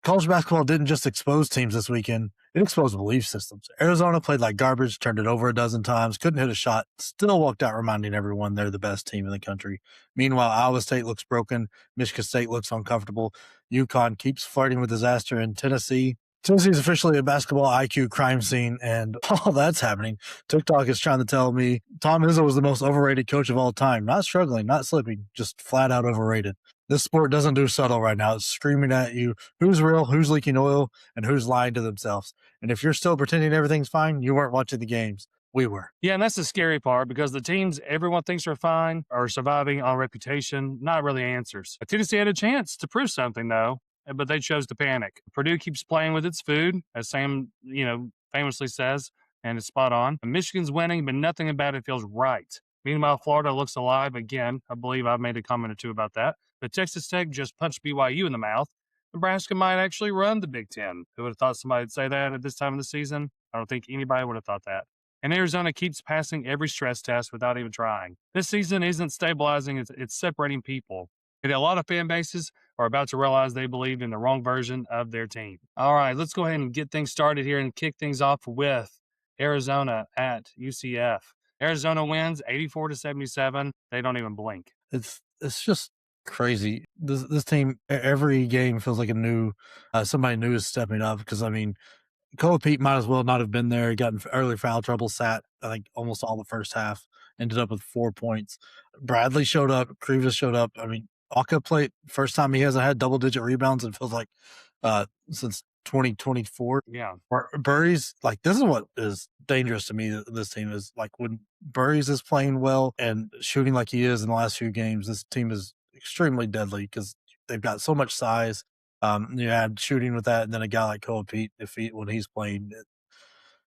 college basketball didn't just expose teams this weekend, it exposed belief systems. Arizona played like garbage, turned it over a dozen times, couldn't hit a shot, still walked out reminding everyone they're the best team in the country. Meanwhile, Iowa State looks broken, Michigan State looks uncomfortable, UConn keeps flirting with disaster, and Tennessee is officially a basketball IQ crime scene, and all that's happening. TikTok is trying to tell me Tom Izzo was the most overrated coach of all time. Not struggling, not slipping, just flat out overrated. This sport doesn't do subtle right now. It's screaming at you who's real, who's leaking oil, and who's lying to themselves. And if you're still pretending everything's fine, you weren't watching the games. We were. Yeah, and that's the scary part because the teams everyone thinks are fine are surviving on reputation, not really answers. Tennessee had a chance to prove something, though, but they chose to panic. Purdue keeps playing with its food, as Sam, famously says, and it's spot on. Michigan's winning, but nothing about it feels right. Meanwhile, Florida looks alive again. I believe I've made a comment or two about that. But Texas Tech just punched BYU in the mouth. Nebraska might actually run the Big Ten. Who would have thought somebody would say that at this time of the season? I don't think anybody would have thought that. And Arizona keeps passing every stress test without even trying. This season isn't stabilizing, it's separating people. And a lot of fan bases are about to realize they believe in the wrong version of their team. All right, let's go ahead and get things started here and kick things off with Arizona at UCF. Arizona wins 84-77. They don't even blink. It's just crazy. This team, every game feels like a new somebody new is stepping up because Cole Pete might as well not have been there. He got in early foul trouble, sat I think almost all the first half, ended up with 4 points. Bradley showed up, Krivas showed up. Aka played first time he hasn't had double-digit rebounds. It feels like since 2024. Yeah. Burries, this is what is dangerous to me. This team is when Burries is playing well and shooting like he is in the last few games. This team is extremely deadly because they've got so much size. You had shooting with that, and then a guy like Cole Pete, when he's playing,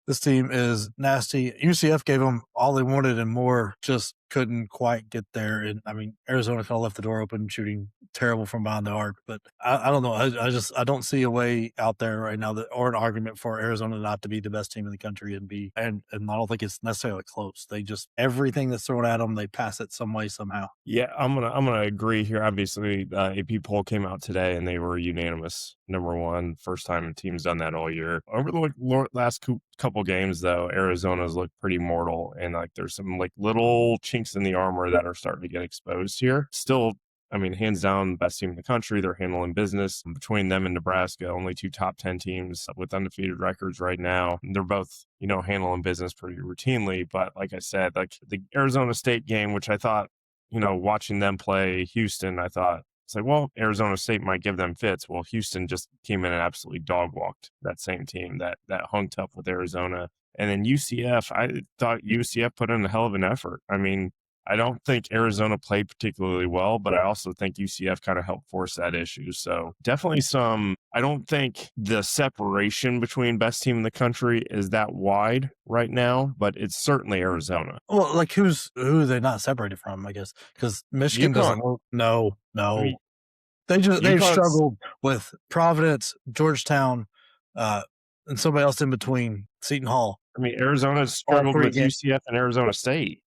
this team is nasty. UCF gave them all they wanted and more, just couldn't quite get there. And Arizona kind of left the door open, shooting terrible from behind the arc. But I don't know. I don't see a way out there right now or an argument for Arizona not to be the best team in the country and I don't think it's necessarily close. They just everything that's thrown at them, they pass it some way somehow. Yeah, I'm gonna agree here. Obviously, AP poll came out today, and they were unanimous number one. First time a team's done that all year. Over the last couple games, though, Arizona's looked pretty mortal, and there's some little chinks in the armor that are starting to get exposed here. Still, hands down, best team in the country. They're handling business. Between them and Nebraska, only two top 10 teams with undefeated records right now. They're both, handling business pretty routinely. But like I said, the Arizona State game, which I thought, watching them play Houston, I thought, it's Arizona State might give them fits. Well, Houston just came in and absolutely dog walked that same team that hung tough with Arizona. And then UCF, I thought UCF put in a hell of an effort. I don't think Arizona played particularly well, but I also think UCF kind of helped force that issue. So definitely I don't think the separation between best team in the country is that wide right now, but it's certainly Arizona. Well, who are they not separated from, I guess? Because Michigan doesn't work. No. They've struggled with Providence, Georgetown, and somebody else in between, Seton Hall. Arizona's struggled with UCF and Arizona State.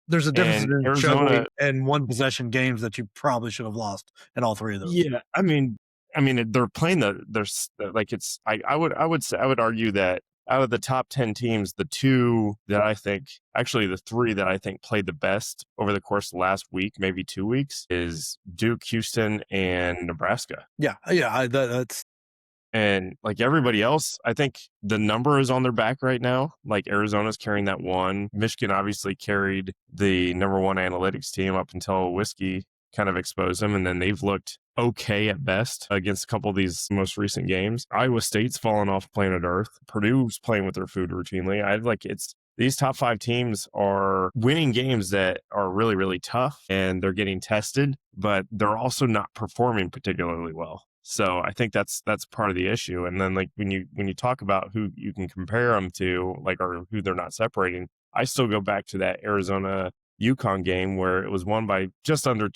There's a difference in Arizona and one possession games that you probably should have lost in all three of those. Yeah, they're playing I would argue that out of the top 10 teams, the two that I think, actually the three that I think played the best over the course of the last week, maybe 2 weeks, is Duke, Houston, and Nebraska. Yeah, that's. And everybody else, I think the number is on their back right now. Arizona's carrying that one. Michigan obviously carried the number one analytics team up until Whiskey kind of exposed them. And then they've looked okay at best against a couple of these most recent games. Iowa State's fallen off planet Earth. Purdue's playing with their food routinely. These top five teams are winning games that are really, really tough and they're getting tested, but they're also not performing particularly well. So I think that's part of the issue. And then when you talk about who you can compare them to, or who they're not separating, I still go back to that Arizona UConn game where it was won by just over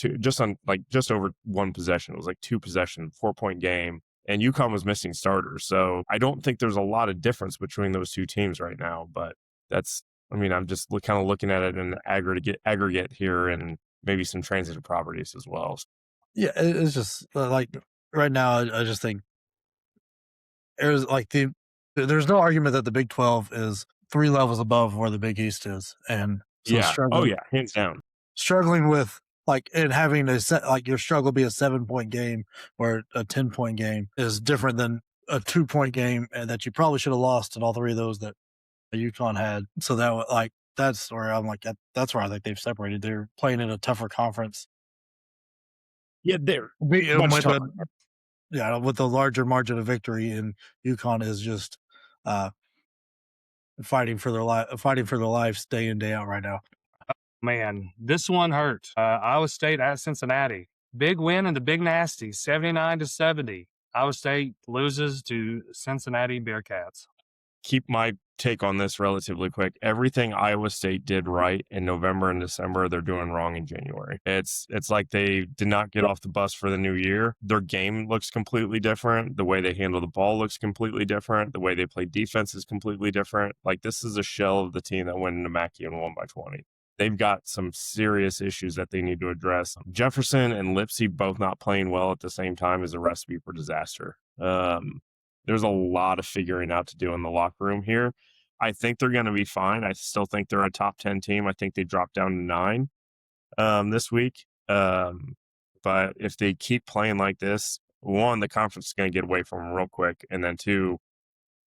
one possession. It was 2 possession, 4-point game. And UConn was missing starters. So I don't think there's a lot of difference between those two teams right now. But I'm just kind of looking at it in aggregate here and maybe some transitive properties as well. Yeah, it's just right now, I just think there's there's no argument that the Big 12 is 3 levels above where the Big East is, and so Yeah. Oh yeah, hands down. struggling with and having your struggle be a 7-point game or a 10-point game is different than a 2-point game, and that you probably should have lost in all 3 of those that UConn had. So that's where I'm like, that's where I think they've separated. They're playing in a tougher conference. Yeah, they're With much tougher. with a larger margin of victory, and UConn is just uh, fighting for their lives day in, day out right now. Man, this one hurt. Iowa State at Cincinnati. Big win in the Big Nasty, 79-70. Iowa State loses to Cincinnati Bearcats. Keep my take on this relatively quick. Everything Iowa State did right in November and December, they're doing wrong in January. It's like they did not get off the bus for the new year. Their game looks completely different. The way they handle the ball looks completely different. The way they play defense is completely different. Like, this is a shell of the team that went into Mackey and won by 20. They've got some serious issues that they need to address. Jefferson and Lipsy both not playing well at the same time is a recipe for disaster. There's a lot of figuring out to do in the locker room here. I think they're going to be fine. I still think they're a top 10 team. I think they dropped down to 9 this week. But if they keep playing like this, one, the conference is going to get away from them real quick. And then two,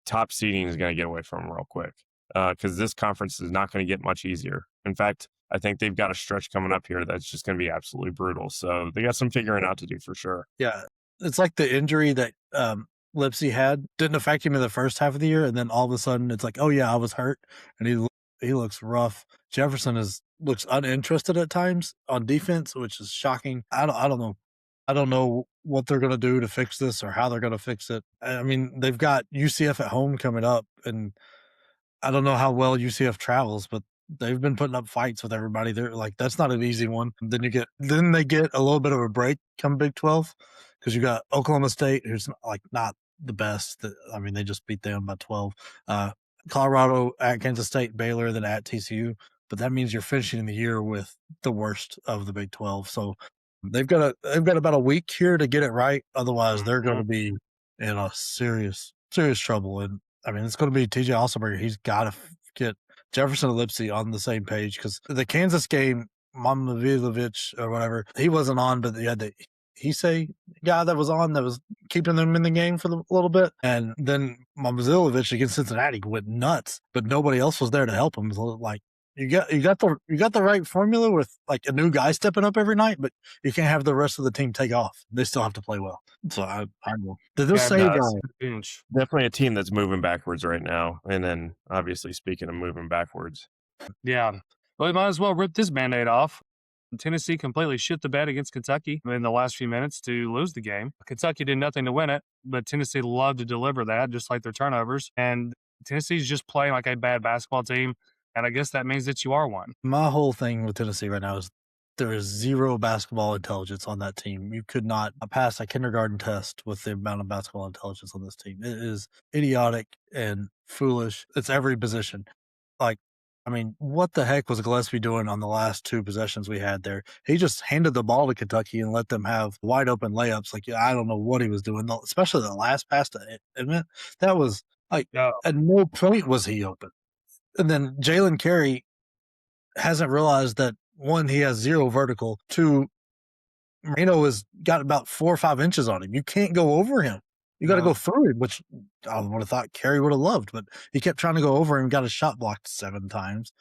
top seeding is going to get away from them real quick. Because this conference is not going to get much easier. In fact, I think they've got a stretch coming up here that's just going to be absolutely brutal. So they got some figuring out to do for sure. Yeah. It's like the injury that Lipsy had didn't affect him in the first half of the year, and then all of a sudden it's like, oh yeah, I was hurt, and he looks rough. Jefferson looks uninterested at times on defense, which is shocking. I don't know. I don't know what they're going to do to fix this or how they're going to fix it. I mean, they've got UCF at home coming up, and I don't know how well UCF travels, but they've been putting up fights with everybody. They're like, that's not an easy one. Then they get a little bit of a break come Big 12 because you got Oklahoma State, who's not the best. I mean, they just beat them by 12. Colorado at Kansas State, Baylor, then at TCU. But that means you're finishing the year with the worst of the Big 12. So they've got about a week here to get it right. Otherwise, they're going to be in a serious trouble. And I mean, it's going to be TJ Ossenberger. He's got to get Jefferson and Lipsy on the same page, because the Kansas game, Mamavilovich or whatever, he wasn't on, but he had the Hisei guy that was on that was keeping them in the game for a little bit. And then Mamazilovich against Cincinnati went nuts, but nobody else was there to help him. So like, you got the right formula with like a new guy stepping up every night, but you can't have the rest of the team take off. They still have to play well. So I know. Did this say definitely a team that's moving backwards right now? And then obviously, speaking of moving backwards, yeah, well, we might as well rip this Band-Aid off. Tennessee completely shit the bed against Kentucky in the last few minutes to lose the game. Kentucky did nothing to win it, but Tennessee loved to deliver that, just like their turnovers. And Tennessee's just playing like a bad basketball team. And I guess that means that you are one. My whole thing with Tennessee right now is there is zero basketball intelligence on that team. You could not pass a kindergarten test with the amount of basketball intelligence on this team. It is idiotic and foolish. It's every position. Like, I mean, what the heck was Gillespie doing on the last 2 possessions we had there? He just handed the ball to Kentucky and let them have wide open layups. Like, I don't know what he was doing, especially the last pass to Edmond. That was like, at no point was he open. And then Jalen Carey hasn't realized that, one, he has 0 vertical. 2, Marino has got about 4 or 5 inches on him. You can't go over him. You got to go through him, which I would have thought Carey would have loved, but he kept trying to go over him, got his shot blocked 7 times.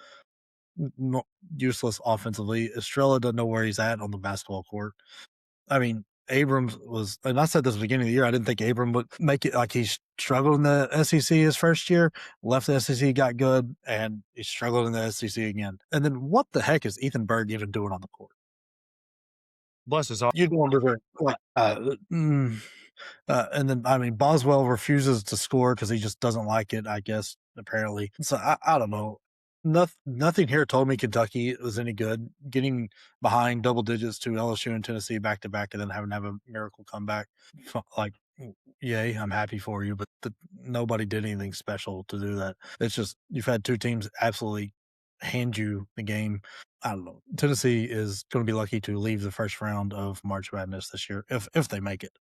Useless offensively. Estrella doesn't know where he's at on the basketball court. I mean, Abrams was, and I said this at the beginning of the year, I didn't think Abrams would make it. Like, he struggled in the SEC his first year, left the SEC, got good, and he struggled in the SEC again. And then what the heck is Ethan Berg even doing on the court? Bless his heart. You wonder, like, and then, I mean, Boswell refuses to score because he just doesn't like it, I guess, apparently. So I don't know. Nothing here told me Kentucky was any good. Getting behind double digits to LSU and Tennessee back to back, and then having to have a miracle comeback, like, yay, I'm happy for you. But nobody did anything special to do that. It's just, you've had 2 teams absolutely hand you the game. I don't know. Tennessee is going to be lucky to leave the first round of March Madness this year if they make it.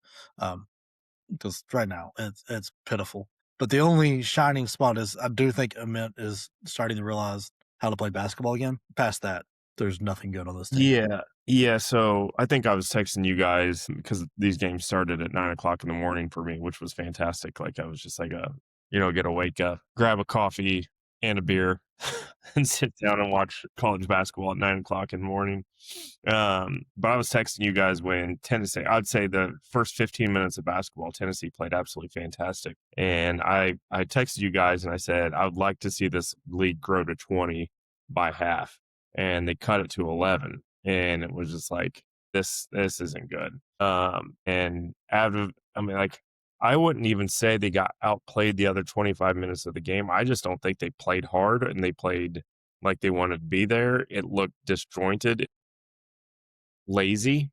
because right now it's pitiful. But the only shining spot is I do think Amit is starting to realize how to play basketball again. Past that, there's nothing good on this team. Yeah. Yeah. So I think I was texting you guys because these games started at 9 o'clock in the morning for me, which was fantastic. Like I was just like get a wake up, grab a coffee and a beer and sit down and watch college basketball at 9 o'clock in the morning. But I was texting you guys when Tennessee, I'd say the first 15 minutes of basketball, Tennessee played absolutely fantastic. And I texted you guys and I said, I would like to see this league grow to 20 by half. And they cut it to 11. And it was just like, this isn't good. And I wouldn't even say they got outplayed the other 25 minutes of the game. I just don't think they played hard and they played like they wanted to be there. It looked disjointed, lazy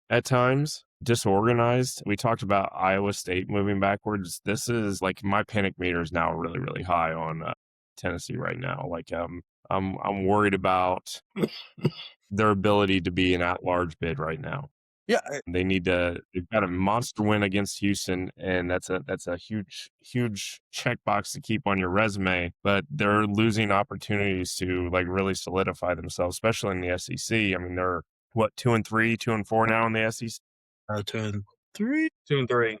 at times, disorganized. We talked about Iowa State moving backwards. This is like my panic meter is now really, really high on Tennessee right now. Like I'm worried about their ability to be an at-large bid right now. Yeah, They've got a monster win against Houston, and that's a huge checkbox to keep on your resume, but they're losing opportunities to like really solidify themselves, especially in the SEC. I mean, they're what, 2-3, 2-4 now in the SEC? 2-3. 2-3.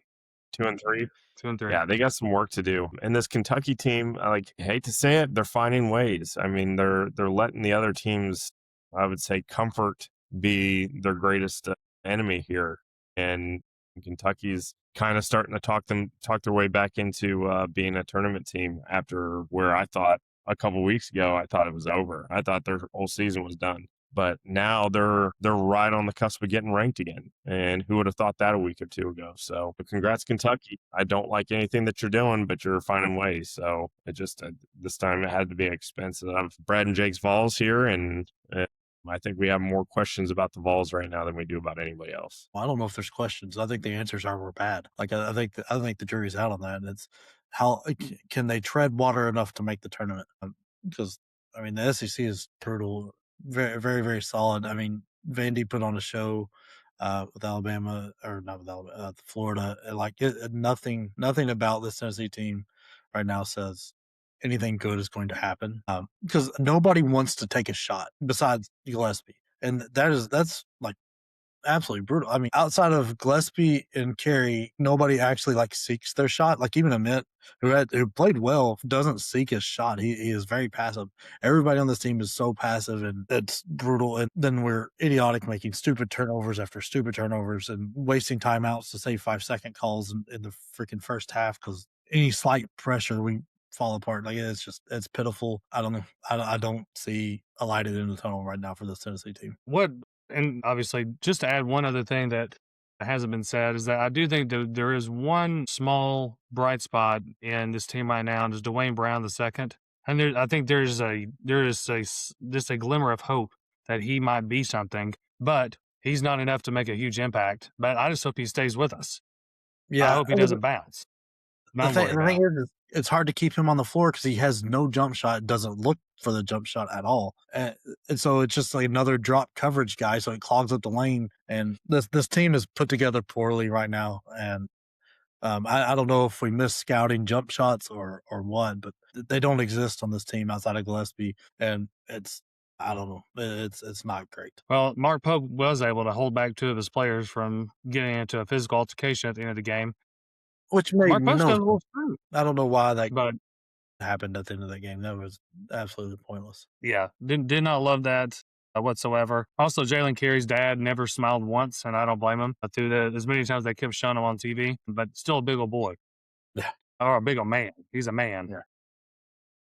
2-3. 2-3. Yeah, they got some work to do. And this Kentucky team, I hate to say it, they're finding ways. I mean, they're letting the other teams, I would say, comfort be their greatest enemy here. And Kentucky's kind of starting to talk their way back into being a tournament team after where I thought a couple weeks ago, I thought it was over. I thought their whole season was done. But now they're right on the cusp of getting ranked again. And who would have thought that a week or two ago? So congrats, Kentucky. I don't like anything that you're doing, but you're finding ways. So it just this time it had to be an expense of Brad and Jake's Vols here. And I think we have more questions about the Vols right now than we do about anybody else. Well, I don't know if there's questions. I think the answers are we're bad. Like I think the jury's out on that. And it's how can they tread water enough to make the tournament? Because I mean the SEC is brutal, very very very solid. I mean Vandy put on a show with Alabama or not with Alabama, Florida. Nothing about this Tennessee team right now says anything good is going to happen because nobody wants to take a shot besides Gillespie, and that's like absolutely brutal. I mean, outside of Gillespie and Carey, nobody actually like seeks their shot. Like even Amit, who played well, doesn't seek his shot. He is very passive. Everybody on this team is so passive, and it's brutal. And then we're idiotic, making stupid turnovers after stupid turnovers and wasting timeouts to save 5-second calls in the freaking first half because any slight pressure we fall apart. Like it's pitiful. I don't know. I don't see a light at the end of the tunnel right now for this Tennessee team. And obviously, just to add one other thing that hasn't been said is that I do think that there is one small bright spot in this team right now, and is Dwayne Brown II. And I think there is just a glimmer of hope that he might be something, but he's not enough to make a huge impact. But I just hope he stays with us. Yeah, I hope he doesn't bounce. The thing is, it's hard to keep him on the floor because he has no jump shot, doesn't look for the jump shot at all. And so it's just like another drop coverage guy, so it clogs up the lane. And this team is put together poorly right now. And I don't know if we miss scouting jump shots or what, but they don't exist on this team outside of Gillespie. And I don't know. It's not great. Well, Mark Pope was able to hold back two of his players from getting into a physical altercation at the end of the game. Which made Mark Pope's got a little screwed. I don't know why that But happened at the end of that game. That was absolutely pointless. yeah, did not love that whatsoever. Also, Jalen Carey's dad never smiled once, and I don't blame him. Through as many times they kept showing him on TV, but still a big old boy. Yeah. Or a big old man. He's a man. Yeah.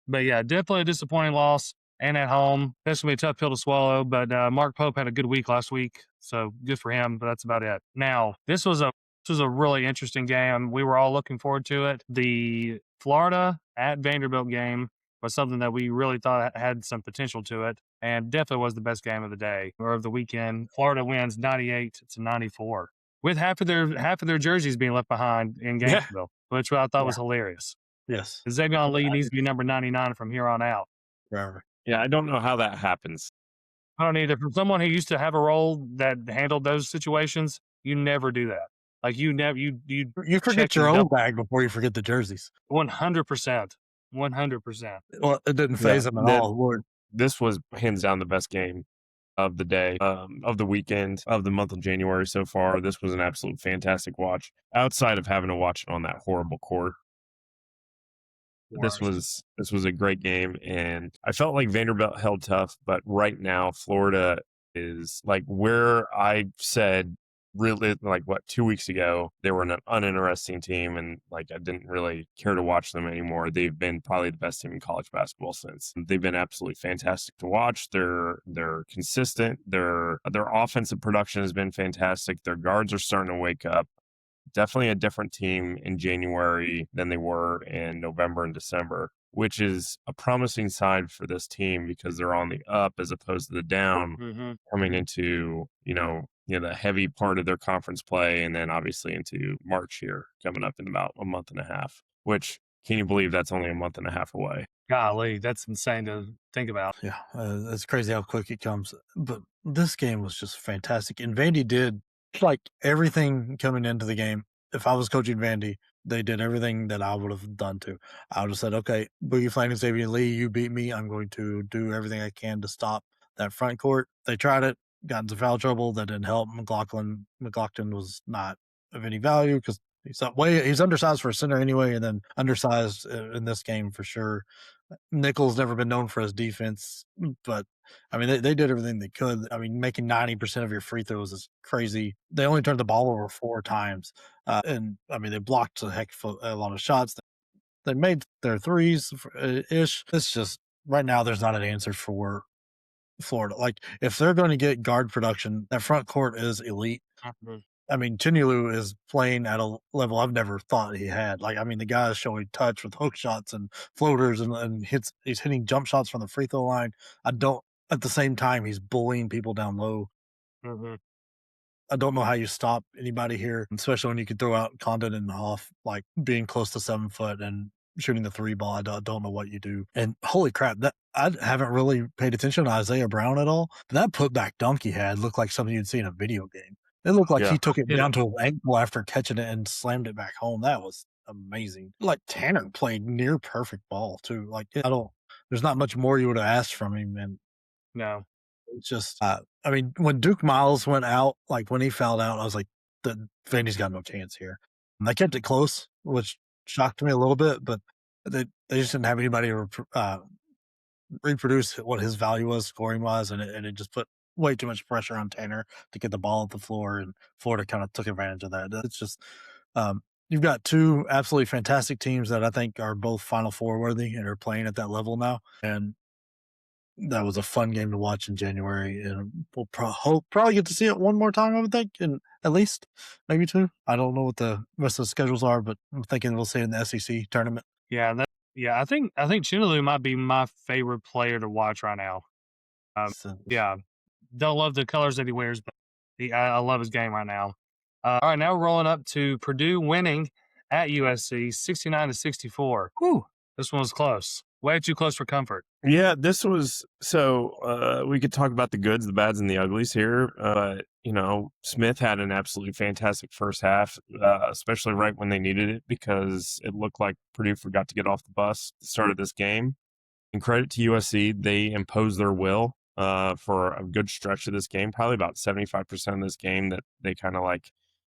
But yeah, definitely a disappointing loss. And at home, that's going to be a tough pill to swallow. But Mark Pope had a good week last week, so good for him. But that's about it. Now, this was a really interesting game. We were all looking forward to it. The Florida at Vanderbilt game was something that we really thought had some potential to it, and definitely was the best game of the day or of the weekend. Florida wins 98-94 with half of their jerseys being left behind in Gainesville, which I thought was hilarious. Yes. Xavier Lee needs to be number 99 from here on out. Forever. Yeah, I don't know how that happens. I don't either. From someone who used to have a role that handled those situations, you never do that. Like you never you You check forget your and own double bag before you forget the jerseys. 100%. 100%. Well, it didn't Yeah, phase them at all. Lord. this was hands down the best game of the day, of the weekend, of the month of January so far. This was an absolute fantastic watch. Outside of having to watch it on that horrible court, this Worst. was a great game, and I felt like Vanderbilt held tough, but right now Florida is like where I said really like what 2 weeks ago they were an uninteresting team and like I didn't really care to watch them anymore. They've been probably the best team in college basketball since. They've been absolutely fantastic to watch. They're consistent. Their offensive production has been fantastic. Their guards are starting to wake up. Definitely a different team in January than they were in November and December, which is a promising sign for this team because they're on the up as opposed to the down Mm-hmm. coming into, the heavy part of their conference play and then obviously into March here coming up in about a month and a half, which can you believe that's only a month and a half away? Golly, that's insane to think about. Yeah, it's crazy how quick it comes. But this game was just fantastic. And Vandy did like everything coming into the game. If I was coaching Vandy, they did everything that I would have done too. I would have said, okay, Boogie Flang and Xavier Lee, you beat me. I'm going to do everything I can to stop that front court. They tried it, got into foul trouble. That didn't help. McLaughlin was not of any value because he's undersized for a center anyway, and then undersized in this game for sure. Nichols never been known for his defense, but I mean, they did everything they could. I mean, making 90% of your free throws is crazy. They only turned the ball over 4 times. And I mean, they blocked a lot of shots. They made their threes ish. It's just right now, there's not an answer for Florida. Like, if they're going to get guard production, that front court is elite. Mhm. I mean, Chinulu is playing at a level I've never thought he had. Like, I mean, the guy is showing touch with hook shots and floaters and he's hitting jump shots from the free throw line. At the same time, he's bullying people down low. Mhm. I don't know how you stop anybody here, especially when you could throw out Condon and Hoff, like being close to 7 foot and shooting the three ball. I don't know what you do. And holy crap, that I haven't really paid attention to Isaiah Brown at all. But that putback dunk he had looked like something you'd see in a video game. It looked like Yeah. he took it Hit down it. to an ankle after catching it and slammed it back home. That was amazing. Like Tanner played near perfect ball too. Like there's not much more you would have asked from him. And No. it's just, I mean, when Duke Miles went out, like when he fouled out, I was like, Vandy's got no chance here. And they kept it close, which shocked me a little bit, but they just didn't have anybody to reproduce what his value was scoring wise, and it just put way too much pressure on Tanner to get the ball at the floor, and Florida kind of took advantage of that. It's just, you've got two absolutely fantastic teams that I think are both Final Four worthy and are playing at that level now, and that was a fun game to watch in January, and we'll probably get to see it one more time, I would think, and at least maybe two. I don't know what the rest of the schedules are, but I'm thinking we'll see it in the SEC tournament. Yeah, I think Chinaloo might be my favorite player to watch right now. So, Yeah, don't love the colors that he wears, but I love his game right now. All right, now we're rolling up to Purdue winning at USC 69-64. Whew, this one was close. Way too close for comfort. Yeah, this was so we could talk about the goods, the bads, and the uglies here. But Smith had an absolutely fantastic first half, especially right when they needed it because it looked like Purdue forgot to get off the bus at the start of this game. And credit to USC, they imposed their will for a good stretch of this game, probably about 75% of this game that they kind of like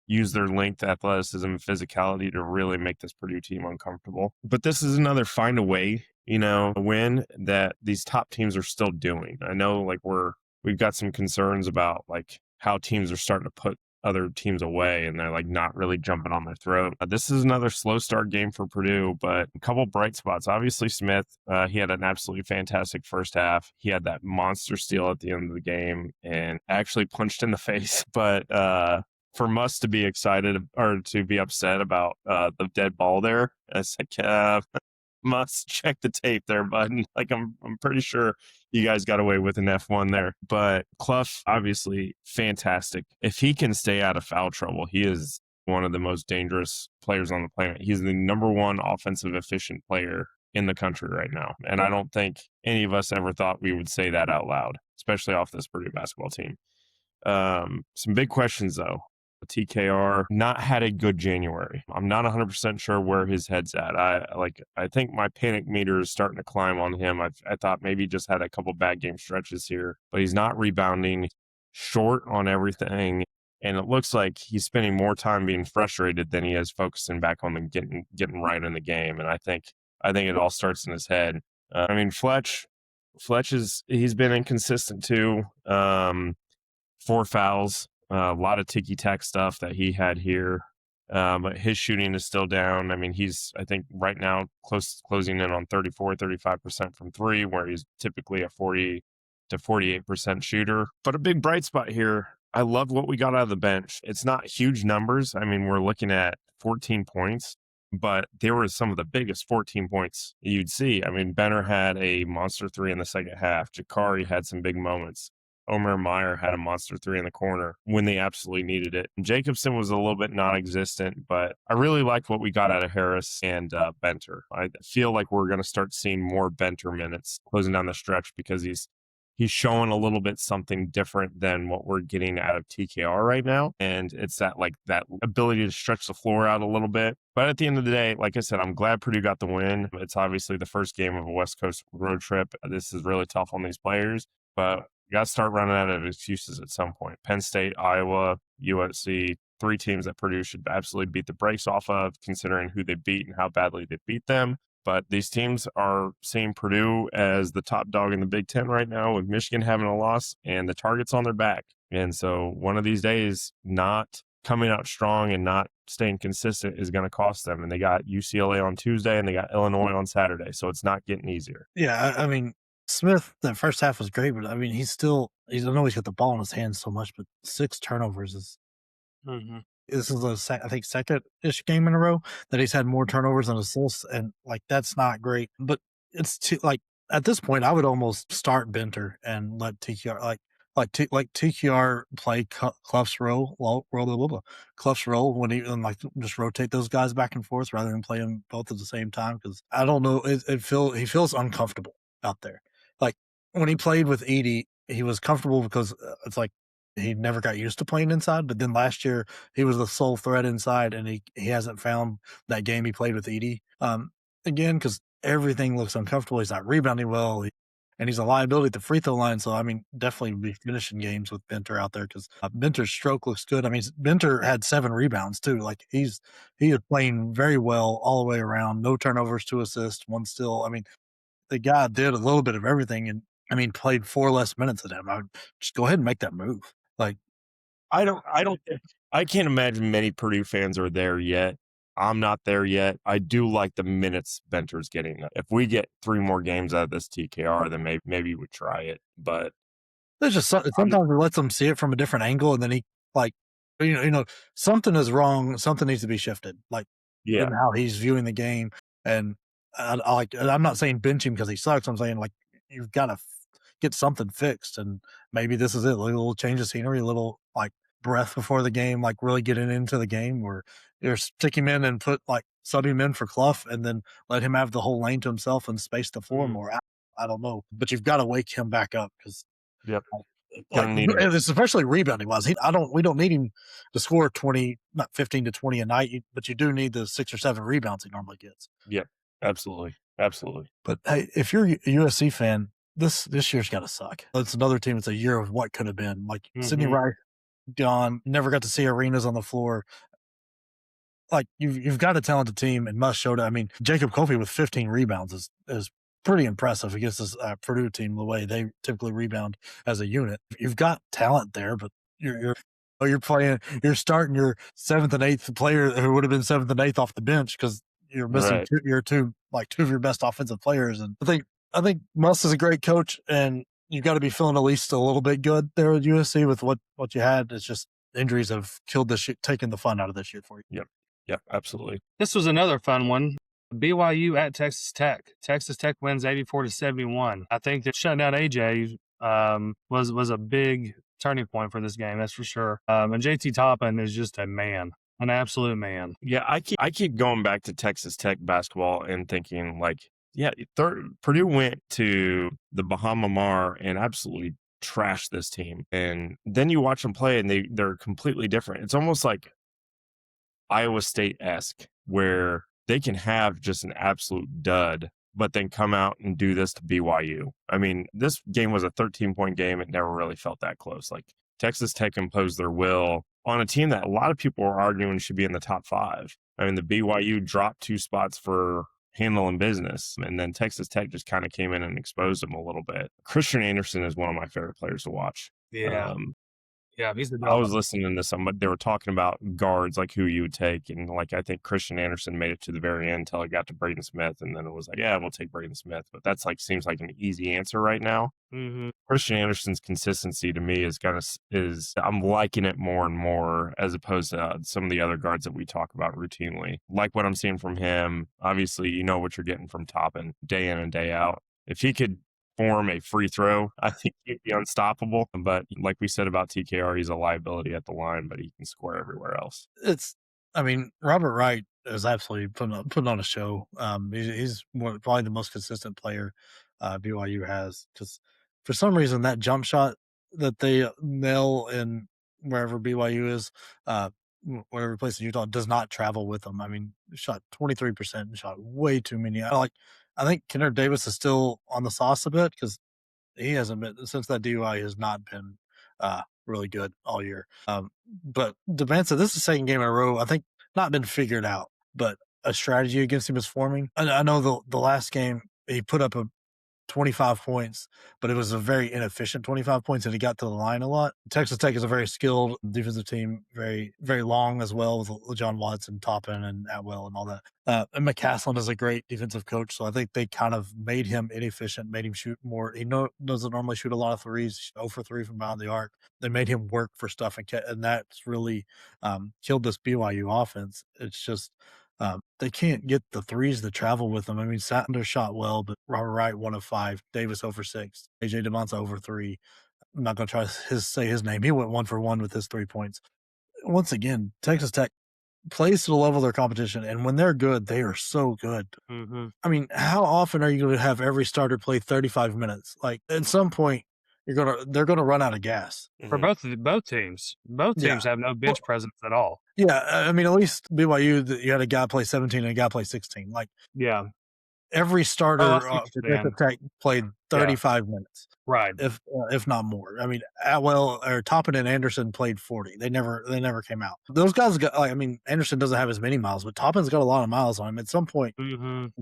use their length, athleticism, and physicality to really make this Purdue team uncomfortable. But this is another find a way, win that these top teams are still doing. I know like we've got some concerns about like how teams are starting to put other teams away and they're like not really jumping on their throat. This is another slow start game for Purdue, but a couple bright spots. Obviously Smith, he had an absolutely fantastic first half. He had that monster steal at the end of the game and actually punched in the face. But for Muss to be excited or to be upset about the dead ball there, it's like must check the tape there, bud. Like I'm pretty sure you guys got away with an F1 there. But Clough, obviously fantastic. If he can stay out of foul trouble, he is one of the most dangerous players on the planet. He's the number one offensive efficient player in the country right now. And I don't think any of us ever thought we would say that out loud, especially off this Purdue basketball team. Some big questions though. TKR not had a good January. I'm not 100% sure where his head's at. I think my panic meter is starting to climb on him. I thought maybe he just had a couple bad game stretches here, but he's not rebounding, short on everything. And it looks like he's spending more time being frustrated than he is focusing back on the getting right in the game. And I think it all starts in his head. I mean, Fletch he's been inconsistent too. 4 fouls, a lot of ticky-tack stuff that he had here. But his shooting is still down. I mean, he's, I think, right now closing in on 35% from 3, where he's typically a 40 to 48% shooter. But a big bright spot here, I love what we got out of the bench. It's not huge numbers. I mean, we're looking at 14 points, but there were some of the biggest 14 points you'd see. I mean, Benner had a monster 3 in the second half. Jakari had some big moments. Omer Meyer had a monster 3 in the corner when they absolutely needed it. Jacobson was a little bit non-existent, but I really liked what we got out of Harris and Benter. I feel like we're going to start seeing more Benter minutes closing down the stretch because he's showing a little bit something different than what we're getting out of TKR right now. And it's that ability to stretch the floor out a little bit. But at the end of the day, like I said, I'm glad Purdue got the win. It's obviously the first game of a West Coast road trip. This is really tough on these players, but you got to start running out of excuses at some point. Penn State, Iowa, USC, 3 teams that Purdue should absolutely beat the brakes off of, considering who they beat and how badly they beat them. But these teams are seeing Purdue as the top dog in the Big Ten right now, with Michigan having a loss and the target's on their back. And so one of these days, not coming out strong and not staying consistent is going to cost them. And they got UCLA on Tuesday and they got Illinois on Saturday. So it's not getting easier. Yeah, I mean, Smith, that first half was great, but I mean, I know he's got the ball in his hands so much, but 6 turnovers is. Mm-hmm. This is I think second-ish game in a row that he's had more turnovers than assists, and that's not great. But it's at this point, I would almost start Benter and let TQR TQR play Clough's role, Clough's role when he just rotate those guys back and forth rather than play them both at the same time. Because I don't know, he feels uncomfortable out there. Like when he played with Edey, he was comfortable because it's like he never got used to playing inside. But then last year he was the sole threat inside, and he hasn't found that game he played with Edey again because everything looks uncomfortable. He's not rebounding well. And he's a liability at the free throw line. So, I mean, definitely be finishing games with Benter out there because Benter's stroke looks good. I mean, Benter had 7 rebounds, too. Like, he is playing very well all the way around. No turnovers, 2 assists, 1 steal. I mean, the guy did a little bit of everything and, I mean, played 4 less minutes than him. I would just go ahead and make that move. Like, I can't imagine many Purdue fans are there yet. I'm not there yet. I do like the minutes Benter's getting. If we get 3 more games out of this TKR, then maybe we try it. But there's just sometimes he lets them see it from a different angle, and then he something is wrong. Something needs to be shifted. In how he's viewing the game. And I'm not saying bench him because he sucks. I'm saying you've got to get something fixed, and maybe this is it. A little change of scenery, a little breath before the game, really getting into the game where you're stick him in and sub him in for Clough and then let him have the whole lane to himself and space the floor more. I don't know, but you've got to wake him back up because especially rebounding wise. We don't need him to score 20, not 15 to 20 a night, but you do need the 6 or 7 rebounds he normally gets. Yep, absolutely. But hey, if you're a USC fan, this year's got to suck. It's another team. It's a year of what could have been. Sidney Rice gone, never got to see Arenas on the floor. You've got a talented team and must show that. I mean, Jacob Kofi with 15 rebounds is pretty impressive against this Purdue team, the way they typically rebound as a unit. You've got talent there, but you're starting your 7th and 8th player who would have been 7th and 8th off the bench because you're missing two of your best offensive players. And I think Muss is a great coach, and you've got to be feeling at least a little bit good there at USC with what you had. It's just injuries have killed this year, taken the fun out of this year for you. Yep, absolutely. This was another fun one. BYU at Texas Tech. Texas Tech wins 84-71. I think that shutting out AJ was a big turning point for this game. That's for sure. And JT Toppin is just a man, an absolute man. Yeah, I keep going back to Texas Tech basketball and thinking Purdue went to the Bahama Mar and absolutely trash this team. And then you watch them play and they're completely different. It's almost like Iowa State-esque, where they can have just an absolute dud, but then come out and do this to BYU. I mean, this game was a 13-point game. It never really felt that close. Like, Texas Tech imposed their will on a team that a lot of people were arguing should be in the top 5. I mean, the BYU dropped 2 spots for handling business, and then Texas Tech just kind of came in and exposed them a little bit. Christian Anderson is one of my favorite players to watch. Yeah. Yeah, he's the I was listening to somebody, they were talking about guards, like who you would take. And like, I think Christian Anderson made it to the very end until it got to Braden Smith. And then it was like, yeah, we'll take Braden Smith. But that's like, seems like an easy answer right now. Mm-hmm. Christian Anderson's consistency to me I'm liking it more and more as opposed to some of the other guards that we talk about routinely. Like what I'm seeing from him. Obviously, you know what you're getting from Toppin day in and day out. If he could form a free throw, I think he'd be unstoppable. But like we said about TKR, he's a liability at the line, but he can score everywhere else. Robert Wright is absolutely putting on a show. He's probably the most consistent player BYU has, because for some reason that jump shot that they nail in wherever BYU is, whatever place in Utah, does not travel with them. I mean, shot 23%, shot way too many. I think Kennard Davis is still on the sauce a bit, because he hasn't been, since that DUI, has not been really good all year. But Devanza, this is the second game in a row, I think, not been figured out, but a strategy against him is forming. I know the last game he put up a 25 points, but it was a very inefficient 25 points, and he got to the line a lot. Texas Tech is a very skilled defensive team, very, very long as well, with John Watson, Toppin, and Atwell and all that. And McCaslin is a great defensive coach, so I think they kind of made him inefficient, made him shoot more. He doesn't normally shoot a lot of threes, 0 for 3 from behind the arc. They made him work for stuff, and that's really killed this BYU offense. It's just they can't get the threes to travel with them. I mean, Sanders shot well, but Robert Wright 1 of 5, Davis 0 for 6, AJ Devanza 0 for 3. I'm not going to try to say his name. He went 1 for 1 with his 3 points. Once again, Texas Tech plays to the level of their competition, and when they're good, they are so good. Mm-hmm. I mean, how often are you going to have every starter play 35 minutes? Like, at some point, they're gonna run out of gas for both teams. Both teams have no bench presence at all. Yeah, I mean, at least BYU, you had a guy play 17 and a guy play 16. Like, yeah, every starter for Texas Tech played 35 minutes, right? If not more. I mean, Atwell or Toppin and Anderson played 40. They never came out. Those guys got. I mean, Anderson doesn't have as many miles, but Toppin's got a lot of miles on him. At some point,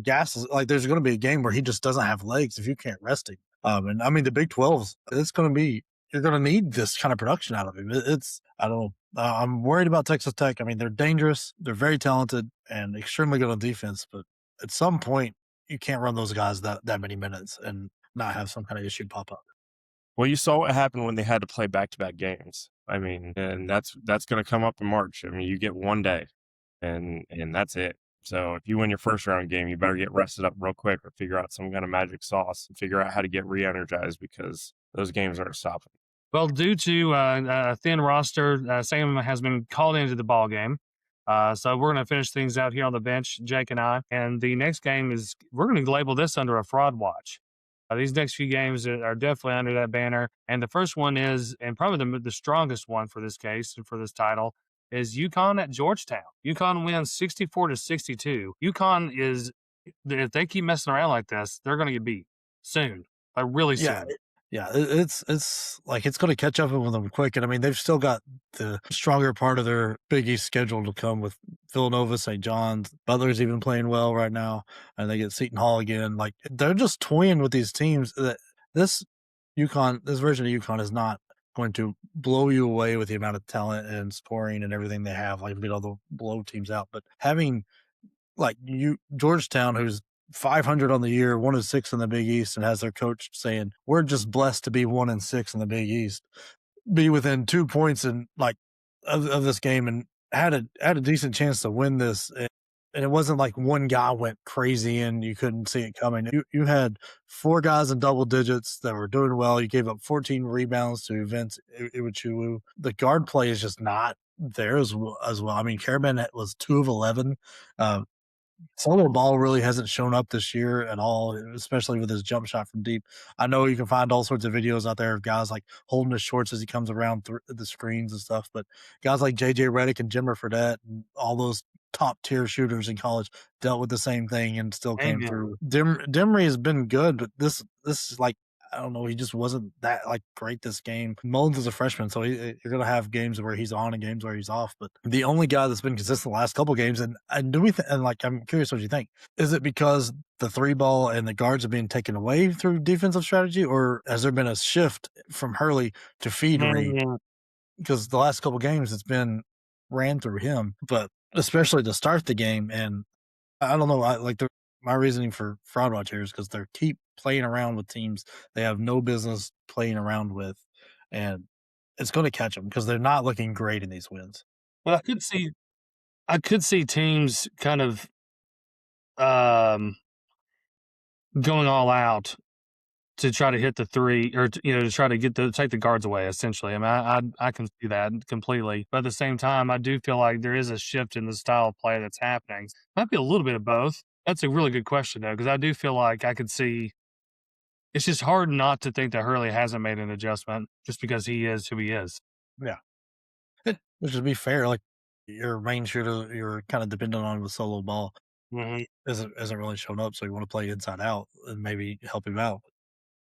gas is like, there's going to be a game where he just doesn't have legs if you can't rest him. And I mean, the Big 12's, it's going to be, you're going to need this kind of production out of him. I don't know. I'm worried about Texas Tech. I mean, they're dangerous. They're very talented and extremely good on defense. But at some point, you can't run those guys that many minutes and not have some kind of issue pop up. Well, you saw what happened when they had to play back-to-back games. I mean, and that's going to come up in March. I mean, you get one day, and that's it. So if you win your first round game, you better get rested up real quick or figure out some kind of magic sauce and figure out how to get re-energized, because those games aren't stopping. Well, due to a thin roster, Sam has been called into the ball game. So we're going to finish things out here on the bench, Jake and I. And the next game is, we're going to label this under a fraud watch. These next few games are definitely under that banner. And the first one is, and probably the strongest one for this case and for this title, is UConn at Georgetown. UConn wins 64-62. UConn is, if they keep messing around like this, they're going to get beat soon, like really soon. Yeah, it's like it's going to catch up with them quick. And I mean, they've still got the stronger part of their Big East schedule to come with Villanova, St. John's. Butler's even playing well right now, and they get Seton Hall again. Like, they're just toying with these teams. This version of UConn is not going to blow you away with the amount of talent and scoring and everything they have, like beat all the blow teams out. But having like Georgetown, who's 500 on the year, 1-6 in the Big East, and has their coach saying, "We're just blessed to be 1-6 in the Big East," be within 2 points and like of this game, and had a decent chance to win this. And it wasn't like one guy went crazy and you couldn't see it coming. You had 4 guys in double digits that were doing well. You gave up 14 rebounds to Vince Iwuchukwu. The guard play is just not there as well. I mean, Karaman was 2 of 11. Solo ball really hasn't shown up this year at all, especially with his jump shot from deep. I know you can find all sorts of videos out there of guys like holding his shorts as he comes around the screens and stuff, but guys like JJ Redick and Jimmer Fredette and all those top tier shooters in college dealt with the same thing and still came Amen. through. Dimry has been good, but this is like I don't know. He just wasn't that like great this game. Mullins is a freshman, so you're gonna have games where he's on and games where he's off. But the only guy that's been consistent the last couple games, and do we and like I'm curious what you think. Is it because the three ball and the guards are being taken away through defensive strategy, or has there been a shift from Hurley to Feedery? Mm, Because the last couple games it's been ran through him, but especially to start the game. And I don't know. My reasoning for fraud watch here is because they keep playing around with teams they have no business playing around with, and it's going to catch them because they're not looking great in these wins. Well, I could see teams kind of um, going all out to try to hit the three, or to try to take the guards away. Essentially, I mean, I can see that completely. But at the same time, I do feel like there is a shift in the style of play that's happening. Might be a little bit of both. That's a really good question though, because I do feel like I could see. It's just hard not to think that Hurley hasn't made an adjustment just because he is who he is. Yeah, which would be fair. Like your main shooter, you're kind of dependent on with solo ball. Mm-hmm. Hasn't really shown up, so you want to play inside out and maybe help him out.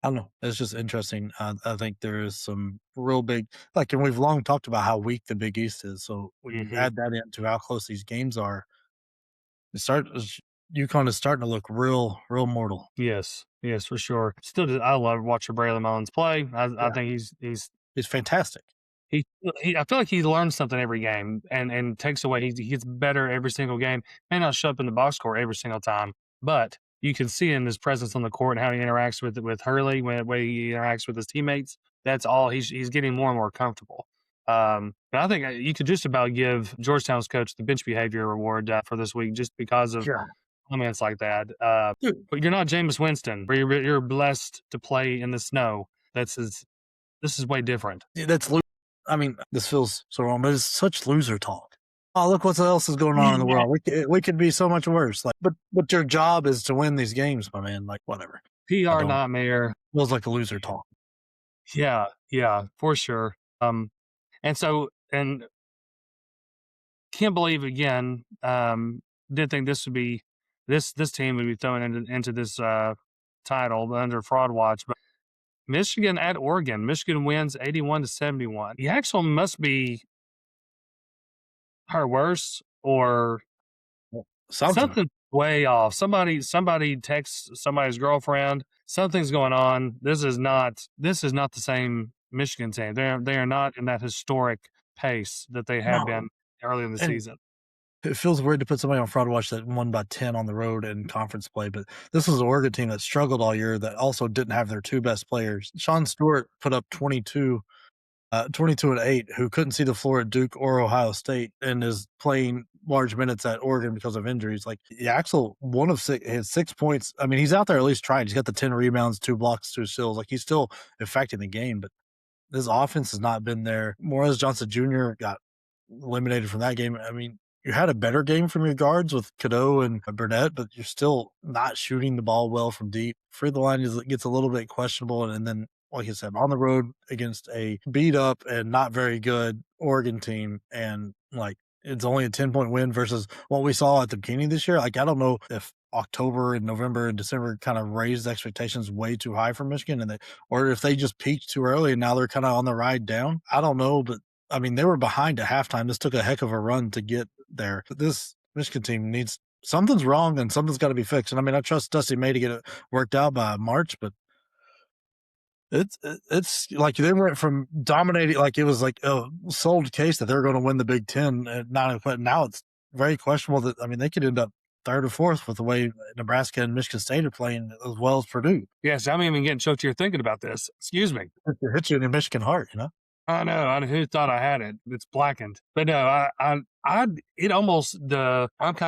I don't know. It's just interesting. I think there is some real big, and we've long talked about how weak the Big East is. So when you add that into how close these games are, UConn is starting to look real mortal. Yes, for sure. Still, I love watching Braylon Mullins play. I think He's fantastic. he I feel like he learns something every game and takes away. He gets better every single game. May not show up in the box score every single time, but you can see in his presence on the court and how he interacts with Hurley, when way he interacts with his teammates. That's all. He's getting more and more comfortable. But I think you could just about give Georgetown's coach the bench behavior award for this week just because of comments like that. But you're not Jameis Winston, where you're blessed to play in the snow. This is way different. That's I mean, this feels so wrong, but it's such loser talk. Oh, look what else is going on in the world. We could be so much worse. But your job is to win these games, my man. Like, whatever. PR nightmare. Feels like a loser talk. Yeah, for sure. And can't believe again. Didn't think this would be this team would be thrown into this title under fraud watch, but Michigan at Oregon. Michigan wins 81-71. The actual must be her worse or something way off. Somebody texts somebody's girlfriend. Something's going on. This is not the same Michigan team. They are not in that historic pace that they have been early in the season. It feels weird to put somebody on fraud watch that won by 10 on the road in conference play, but this was an Oregon team that struggled all year that also didn't have their two best players. Sean Stewart put up 22 and 8, who couldn't see the floor at Duke or Ohio State and is playing large minutes at Oregon because of injuries. Like Axel, 1 of 6, had 6 points. I mean, he's out there at least trying. He's got the 10 rebounds, 2 blocks, 2 steals. Like he's still affecting the game, but his offense has not been there. Morris Johnson Jr. got eliminated from that game. I mean, you had a better game from your guards with Cadeau and Burnett, but you're still not shooting the ball well from deep. Free the line gets a little bit questionable, and then, like I said, on the road against a beat up and not very good Oregon team, and like it's only a 10-point win versus what we saw at the beginning of this year. Like I don't know if October and November and December kind of raised expectations way too high for Michigan, or if they just peaked too early and now they're kind of on the ride down. I don't know, but I mean, they were behind at halftime. This took a heck of a run to get there. This Michigan team needs something's wrong and something's got to be fixed. And I mean, I trust Dusty May to get it worked out by March, but it's like they went from dominating, like it was like a sold case that they're going to win the Big Ten, and now it's very questionable that, I mean, they could end up third or fourth with the way Nebraska and Michigan State are playing as well as Purdue. Yes, I'm even getting choked here thinking about this. Excuse me. It hits you in your Michigan heart, you know? I know. Who thought I had it? It's blackened. But no, I'm kind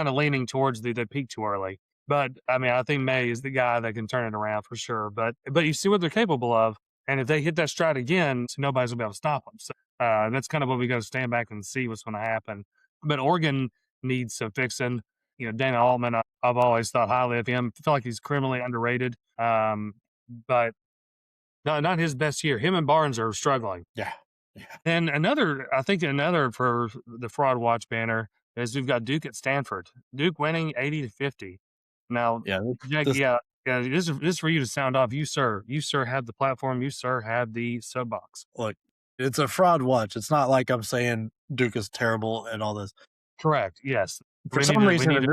of leaning towards the peak too early. But I mean, I think May is the guy that can turn it around for sure. But you see what they're capable of, and if they hit that stride again, nobody's gonna be able to stop them. So that's kind of what we got to stand back and see what's going to happen. But Oregon needs some fixing. Dana Altman, I've always thought highly of him. I feel like he's criminally underrated. But not his best year. Him and Barnes are struggling. Yeah. Yeah. And I think another for the fraud watch banner is we've got Duke at Stanford. Duke winning 80-50. Now, Yeah. Jake, This, this is for you to sound off. You sir have the platform. You sir have the soapbox. look, it's a fraud watch. It's not like I'm saying Duke is terrible and all this. Correct. Yes. For some reason,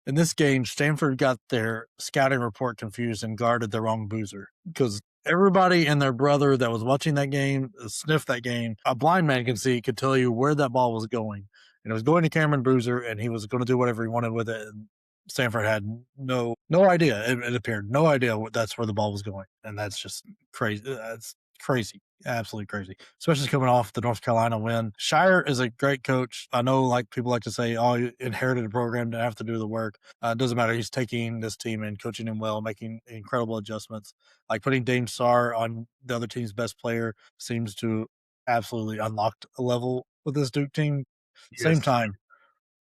in this game, Stanford got their scouting report confused and guarded the wrong boozer because everybody and their brother that was watching that game sniffed that game. A blind man could tell you where that ball was going. And it was going to Cameron Boozer, and he was going to do whatever he wanted with it. And Stanford had no idea. It appeared no idea that's where the ball was going, and that's just crazy. That's crazy, absolutely crazy. Especially coming off the North Carolina win. Shire is a great coach. I know, like people like to say, "Oh, you inherited a program, didn't have to do the work." It doesn't matter. He's taking this team and coaching him well, making incredible adjustments. Like putting Dame Sarr on the other team's best player seems to absolutely unlock a level with this Duke team. Yes. Same time,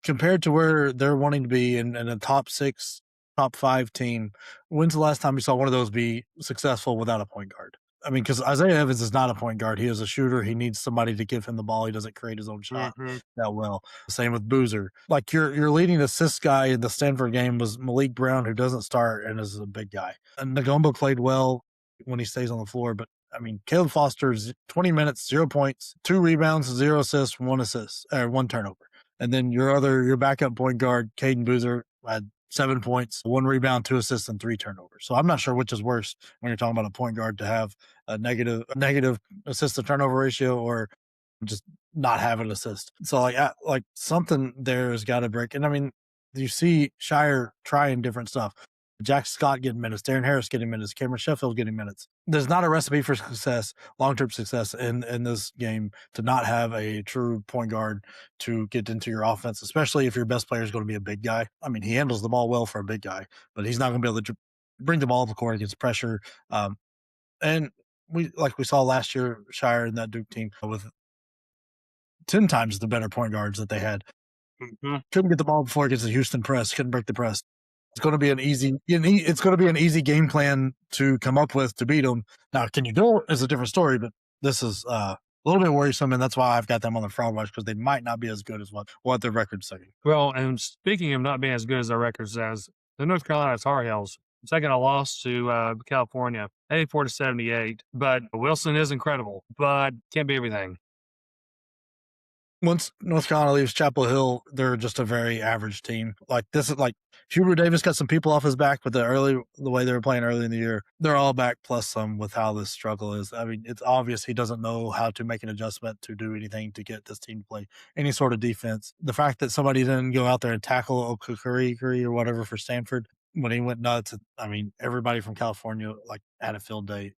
compared to where they're wanting to be in a top 6, top 5 team, when's the last time you saw one of those be successful without a point guard? I mean, because Isaiah Evans is not a point guard. He is a shooter. He needs somebody to give him the ball. He doesn't create his own shot that well. Same with Boozer. Like your leading assist guy in the Stanford game was Malik Brown, who doesn't start and is a big guy. And Ngomba played well when he stays on the floor, but I mean, Caleb Foster's 20 minutes, 0 points, 2 rebounds, 0 assists, 1 turnover. And then your backup point guard, Caden Boozer, had 7 points, 1 rebound, 2 assists, and 3 turnovers. So I'm not sure which is worse when you're talking about a point guard to have a negative assist to turnover ratio or just not have an assist. So like something there has got to break. And I mean, you see Shire trying different stuff. Jack Scott getting minutes, Darren Harris getting minutes, Cameron Sheffield getting minutes. There's not a recipe for success, long-term success in this game to not have a true point guard to get into your offense, especially if your best player is going to be a big guy. I mean, he handles the ball well for a big guy, but he's not going to be able to bring the ball up the court against pressure. And we saw last year, Shire and that Duke team with 10 times the better point guards that they had. Couldn't get the ball before against the Houston press, couldn't break the press. It's going to be an easy game plan to come up with to beat them. Now, can you do it is a different story, but this is a little bit worrisome, and that's why I've got them on the fraud watch because they might not be as good as what their record's saying. Well, and speaking of not being as good as their record says, the North Carolina Tar Heels taking a loss to California, 84-78. But Wilson is incredible, but can't be everything. Once North Carolina leaves Chapel Hill, they're just a very average team. Like this is like Hubert Davis got some people off his back, but the way they were playing early in the year, they're all back plus some with how this struggle is. I mean, it's obvious he doesn't know how to make an adjustment to do anything to get this team to play any sort of defense. The fact that somebody didn't go out there and tackle Okukuri or whatever for Stanford when he went nuts, I mean, everybody from California like had a field day.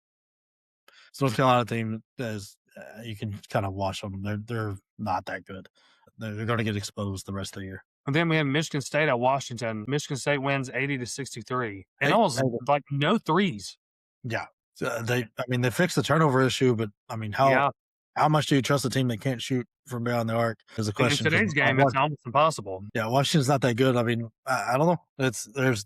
So North Carolina team is you can kind of watch them. They're not that good. They're going to get exposed the rest of the year. And then we have Michigan State at Washington. Michigan State wins 80-63, and almost like no threes. Yeah, they fixed the turnover issue, but I mean, how much do you trust a team that can't shoot from beyond the arc? Is a question. In today's game, it's almost impossible. Yeah, Washington's not that good. I mean, I don't know. There's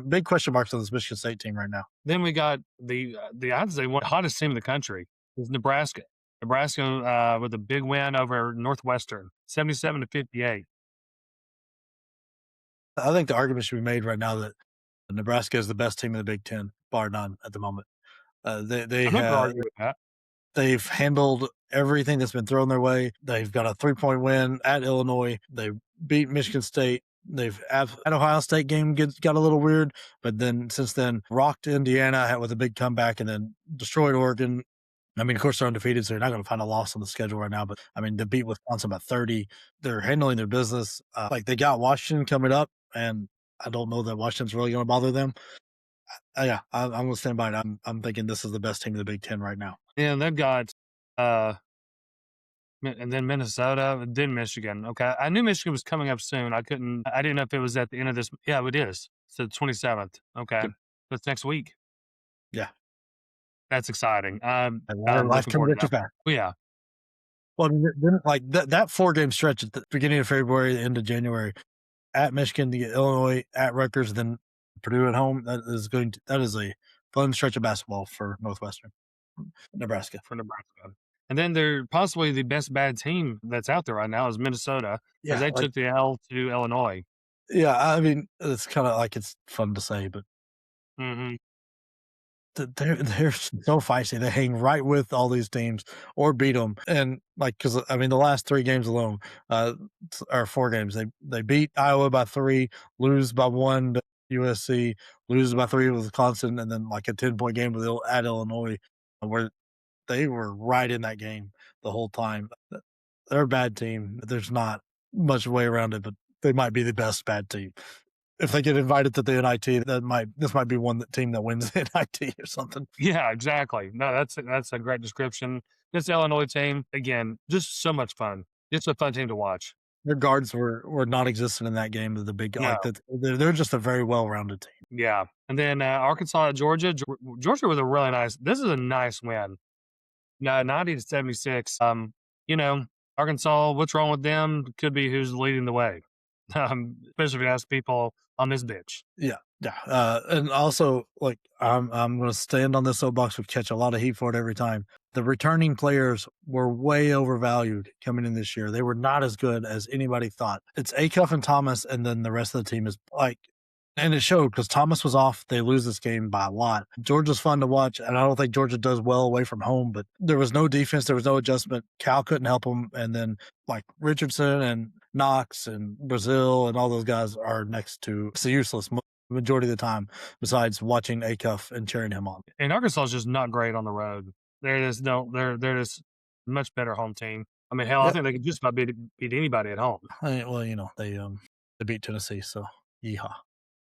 big question marks on this Michigan State team right now. Then we got the I'd say one hottest team in the country is Nebraska. Nebraska with a big win over Northwestern, 77-58. I think the argument should be made right now that Nebraska is the best team in the Big Ten, bar none, at the moment. I'm not going to argue with that. They've handled everything that's been thrown their way. They've got a 3-point win at Illinois. They beat Michigan State. They've had Ohio State game got a little weird, but then since then rocked Indiana with a big comeback and then destroyed Oregon. I mean, of course, they're undefeated, so you're not going to find a loss on the schedule right now. But, I mean, they beat Wisconsin by 30. They're handling their business. They got Washington coming up, and I don't know that Washington's really going to bother them. I'm going to stand by it. I'm thinking this is the best team in the Big Ten right now. Yeah, they've got and then Minnesota, then Michigan. Okay, I knew Michigan was coming up soon. I didn't know if it was at the end of this. Yeah, it is. It's the 27th. Okay, that's next week. Yeah. That's exciting. Life can get you back. Yeah. Well, then, like that 4-game stretch at the beginning of February, the end of January, at Michigan, to get Illinois, at Rutgers, then Purdue at home. That is a fun stretch of basketball for Northwestern, Nebraska. For Nebraska. And then they're possibly the best bad team that's out there right now is Minnesota, because Yeah, they took the L to Illinois. yeah. I mean, it's kind of like it's fun to say, but Mm-hmm. they're so feisty. They hang right with all these teams or beat them, and like because I mean the last 3 games alone, or 4 games, they beat Iowa by 3, lose by 1 to USC, lose by 3 with Wisconsin, and then like a 10-point game at Illinois, where they were right in that game the whole time. They're a bad team. There's not much way around it, but they might be the best bad team. If they get invited to the NIT, this might be one team that wins the NIT or something. Yeah, exactly. No, that's a great description. This Illinois team, again, just so much fun. It's a fun team to watch. Their guards were non-existent in that game. The big No. like that. They're just a very well-rounded team. Yeah. And then Arkansas at Georgia. Georgia was a really nice. This is a nice win. No, 90-76. You know, Arkansas. What's wrong with them? Could be who's leading the way. Especially if you ask people on this bitch. Yeah, yeah. And also, like, I'm going to stand on this soapbox. We catch a lot of heat for it every time. The returning players were way overvalued coming in this year. They were not as good as anybody thought. It's Acuff and Thomas, and then the rest of the team is like, and it showed because Thomas was off. They lose this game by a lot. Georgia's fun to watch, and I don't think Georgia does well away from home, but there was no defense. There was no adjustment. Cal couldn't help them. And then like Richardson and Knox and Brazil and all those guys are next to it's useless majority of the time besides watching Acuff and cheering him on. And Arkansas is just not great on the road. They're just much better home team. I mean, hell, I think they could just about beat anybody at home. Well, they beat Tennessee, so yeehaw.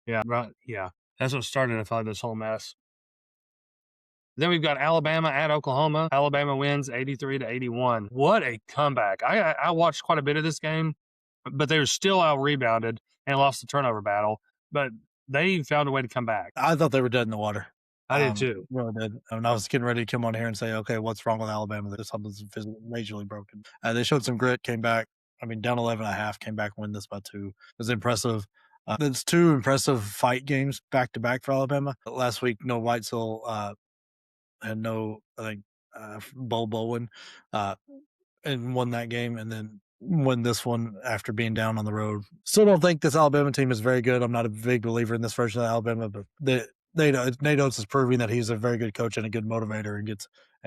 Yeah, right. Yeah, that's what started. I thought this whole mess. Then we've got Alabama at Oklahoma. Alabama wins 83-81. What a comeback! I watched quite a bit of this game, but they were still out rebounded and lost the turnover battle. But they found a way to come back. I thought they were dead in the water. I did too. Really did. I mean, I was getting ready to come on here and say, okay, what's wrong with Alabama? Something's majorly broken. They showed some grit, came back. I mean, down 11.5, came back and win this by 2. It was impressive. It's 2 impressive fight games back to back for Alabama. Last week, no Whitesell and no, I think, Bo Bowen and won that game, and then win this one after being down on the road. Still don't think this Alabama team is very good. I'm not a big believer in this version of Alabama, but Nate Oates is proving that he's a very good coach and a good motivator and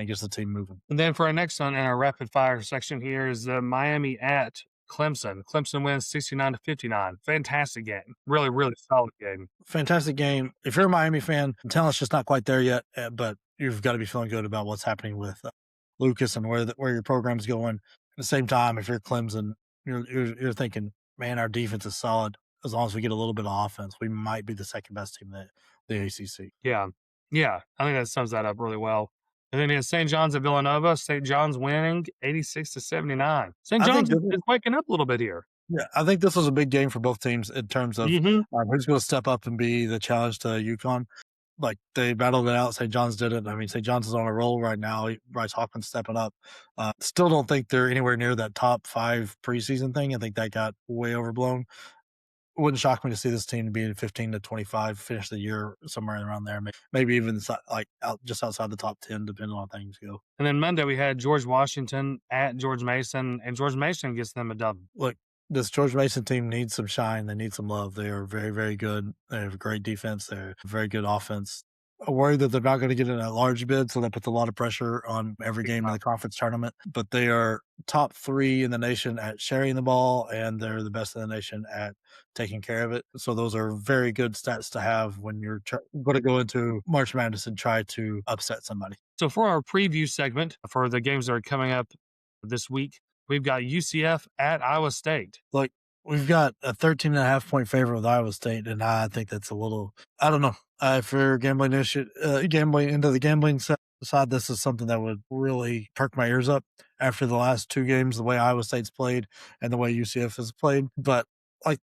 gets the team moving. And then for our next one in our rapid fire section here is Miami at Clemson. Clemson wins 69-59. Fantastic game. Really, really solid game. Fantastic game. If you're a Miami fan, the talent's just not quite there yet, but you've got to be feeling good about what's happening with Lucas and where your program's going. At the same time, if you're Clemson, you're thinking, man, our defense is solid. As long as we get a little bit of offense, we might be the second best team in the ACC. Yeah. I think that sums that up really well. And then it's St. John's at Villanova. St. John's winning 86-79. St. John's is waking up a little bit here. Yeah, I think this was a big game for both teams in terms of who's going to step up and be the challenge to UConn. Like, they battled it out. St. John's did it. I mean, St. John's is on a roll right now. Bryce Hawkins stepping up. Still don't think they're anywhere near that top 5 preseason thing. I think that got way overblown. It wouldn't shock me to see this team be 15-25, finish the year somewhere around there. Maybe even just outside the top 10, depending on how things go. And then Monday we had George Washington at George Mason, and George Mason gets them a dub. Look, this George Mason team needs some shine. They need some love. They are very, very good. They have a great defense. They're very good offense. I'm worried that they're not going to get in a large bid, so that puts a lot of pressure on every game in the conference tournament. But they are top 3 in the nation at sharing the ball, and they're the best in the nation at taking care of it. So those are very good stats to have when you're going to go into March Madness and try to upset somebody. So for our preview segment for the games that are coming up this week, we've got UCF at Iowa State. Look, we've got a 13.5-point favorite with Iowa State, and I think that's a little, I don't know. If you're gambling into the gambling side, this is something that would really perk my ears up after the last 2 games, the way Iowa State's played and the way UCF has played. But like,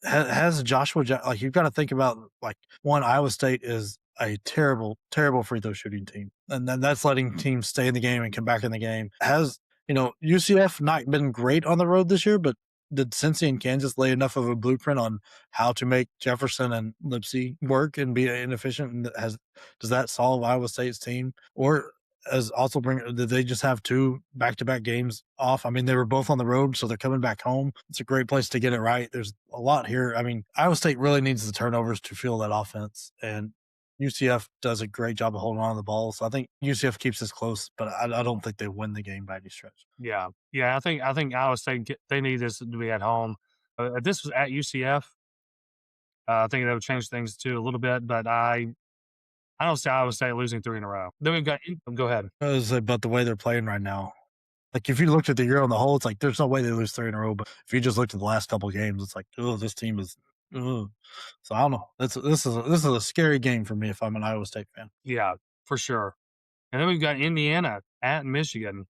has Joshua, like, you've got to think about, like, one, Iowa State is a terrible, terrible free throw shooting team, and then that's letting teams stay in the game and come back in the game. Has UCF not been great on the road this year, but did Cincy and Kansas lay enough of a blueprint on how to make Jefferson and Lipsy work and be inefficient? And does that solve Iowa State's team? Or as also did they just have 2 back-to-back games off? I mean, they were both on the road, so they're coming back home. It's a great place to get it right. There's a lot here. I mean, Iowa State really needs the turnovers to fuel that offense, and UCF does a great job of holding on to the ball. So I think UCF keeps this close, but I don't think they win the game by any stretch. Yeah, yeah. I think Iowa State they need this to be at home. If this was at UCF, I think that would change things too a little bit. But I don't see Iowa State losing 3 in a row. Then we've got go ahead. But the way they're playing right now, like if you looked at the year on the whole, it's like there's no way they lose 3 in a row. But if you just looked at the last couple of games, it's like, oh, this team is. Ugh. So I don't know. This is a scary game for me if I'm an Iowa State fan. Yeah, for sure. And then we've got Indiana at Michigan.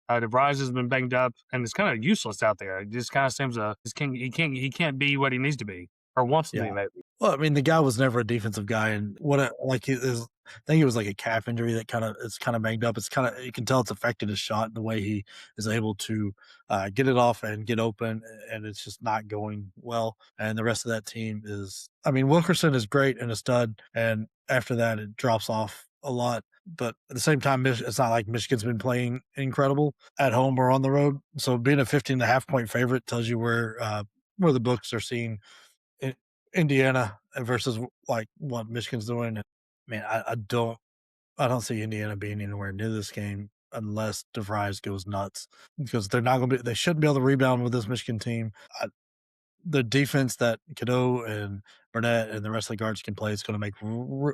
DeVries has been banged up, and it's kind of useless out there. It just kind of seems he can't be what he needs to be or wants to be. Maybe. Well, I mean, the guy was never a defensive guy, and I think it was like a calf injury that it's kind of banged up. It's kind of you can tell it's affected his shot, the way he is able to get it off and get open, and it's just not going well. And the rest of that team I mean, Wilkerson is great and a stud, and after that it drops off a lot. But at the same time, it's not like Michigan's been playing incredible at home or on the road. So being a 15.5-point favorite tells you where the books are seeing Indiana versus like what Michigan's doing. And, man, I don't see Indiana being anywhere near this game unless DeVries goes nuts, because they're not going to be. They shouldn't be able to rebound with this Michigan team. The defense that Cadeau and Burnett and the rest of the guards can play is going to make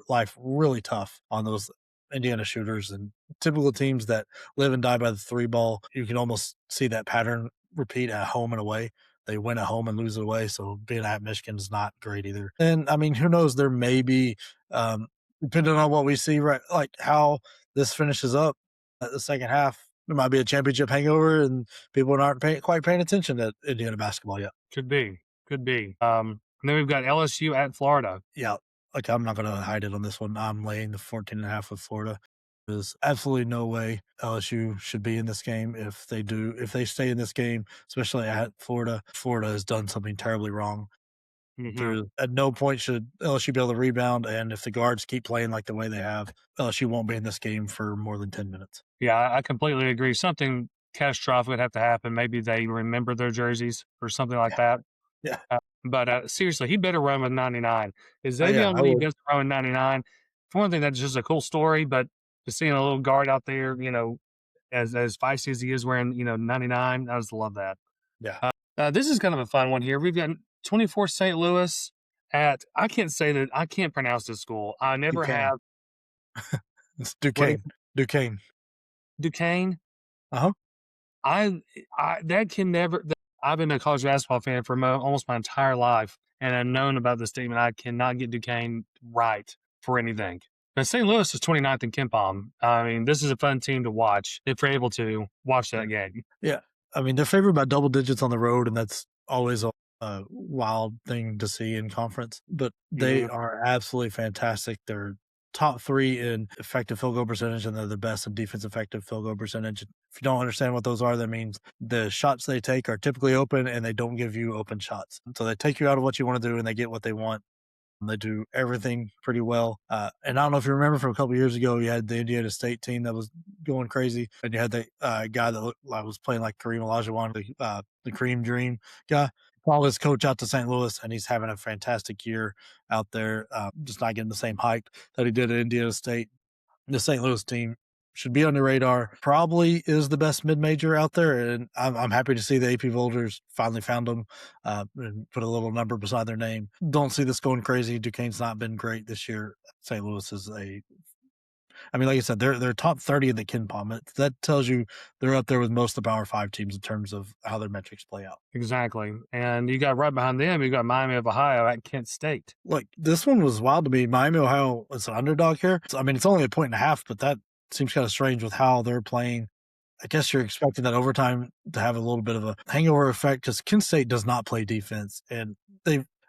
life really tough on those Indiana shooters. And typical teams that live and die by the 3 ball, you can almost see that pattern repeat at home and away. They win at home and lose away. So being at Michigan is not great either. And I mean, who knows? There may be, depending on what we see, right, like how this finishes up at the second half, there might be a championship hangover and people aren't quite paying attention to Indiana basketball yet. Could be. And then we've got LSU at Florida. Yeah, like I'm not going to hide it on this one. I'm laying the 14.5 with Florida. There's absolutely no way LSU should be in this game. If they stay in this game, especially at Florida, Florida has done something terribly wrong. Mm-hmm. At no point should LSU be able to rebound, and if the guards keep playing like the way they have, LSU won't be in this game for more than 10 minutes. Yeah, I completely agree. Something catastrophic would have to happen. Maybe they remember their jerseys or something like that. Yeah. But seriously, he better run with 99. Is Xavier Lee gets to run with 99? For one thing, that's just a cool story, but just seeing a little guard out there, as feisty as he is wearing, 99, I just love that. Yeah. This is kind of a fun one here. We've got 24 St. Louis I can't pronounce this school. I never have. It's Duquesne. Duquesne? Uh-huh. That can never. I've been a college basketball fan for almost my entire life, and I've known about this team, and I cannot get Duquesne right for anything. But St. Louis is 29th in KenPom. I mean, this is a fun team to watch if you're able to watch that game. Yeah. I mean, they're favored by double digits on the road, and that's always a wild thing to see in conference. But they are absolutely fantastic. They're top 3 in effective field goal percentage, and they're the best in defense effective field goal percentage. If you don't understand what those are, that means the shots they take are typically open, and they don't give you open shots. So they take you out of what you want to do, and they get what they want. They do everything pretty well. And I don't know if you remember from a couple of years ago, you had the Indiana State team that was going crazy, and you had the guy that was playing like Kareem Olajuwon, the Kareem Dream guy. Called his coach out to St. Louis, and he's having a fantastic year out there, just not getting the same hype that he did at Indiana State. The St. Louis team should be on the radar. Probably is the best mid-major out there, and I'm happy to see the AP voters finally found them and put a little number beside their name. Don't see this going crazy. Duquesne's not been great this year. St. Louis is I mean, like I said, they're top 30 in the KenPom. That tells you they're up there with most of the Power 5 teams in terms of how their metrics play out. Exactly. And you got right behind them, you got Miami of Ohio at Kent State. Look, this one was wild to me. Miami, Ohio is an underdog here. I mean, it's only 1.5, but that seems kind of strange with how they're playing. I guess you're expecting that overtime to have a little bit of a hangover effect because Kent State does not play defense. And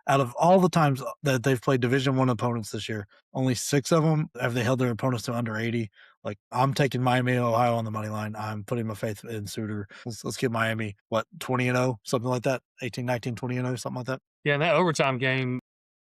out of all the times that they've played Division I opponents this year, only 6 of them have they held their opponents to under 80. Like, I'm taking Miami, Ohio on the money line. I'm putting my faith in Suter. Let's get Miami, 20-0, something like that, 18, 19, 20-0, something like that. Yeah, and that overtime game,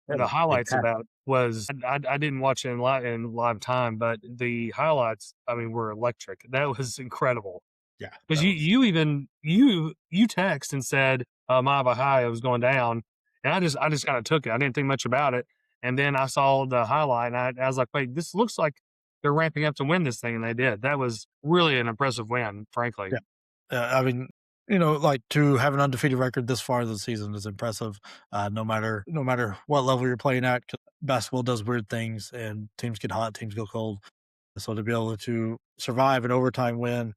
That the was highlights of fantastic. that was I didn't watch it in live time, but the highlights, I mean, were electric. That was incredible. Yeah, Because that was. you text and said Miami Ohio was going down, and I just kind of took it. I didn't think much about it, and then I saw the highlight, and I was like, wait, this looks like they're ramping up to win this thing, and they did. That was really an impressive win, frankly. Yeah. I mean, like, to have an undefeated record this far this season is impressive. No matter what level you're playing at, 'cause basketball does weird things, and teams get hot, teams go cold. So to be able to survive an overtime win,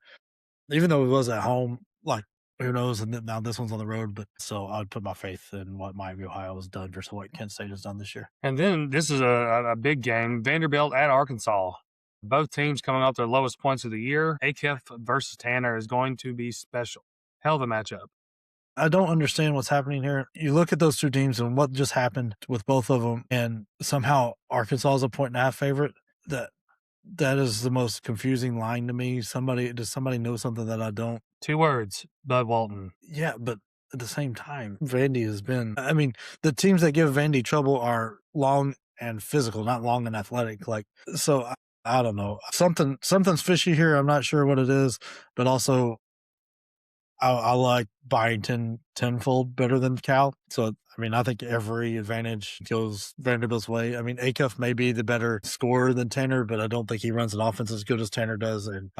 even though it was at home, like, who knows? And then now this one's on the road, but so I'd put my faith in what Miami, Ohio has done versus what Kent State has done this year. And then this is a big game: Vanderbilt at Arkansas. Both teams coming off their lowest points of the year. Akeff versus Tanner is going to be special. Hell of a matchup. I don't understand what's happening here. You look at those two teams and what just happened with both of them, and somehow Arkansas is a 1.5 favorite. That is the most confusing line to me. Does somebody know something that I don't? 2 words: Bud Walton. Yeah, but at the same time, Vandy has been. I mean, the teams that give Vandy trouble are long and physical, not long and athletic. Like, so I don't know. Something's fishy here. I'm not sure what it is, but also I like Byington tenfold better than Cal. So, I mean, I think every advantage goes Vanderbilt's way. I mean, Acuff may be the better scorer than Tanner, but I don't think he runs an offense as good as Tanner does. And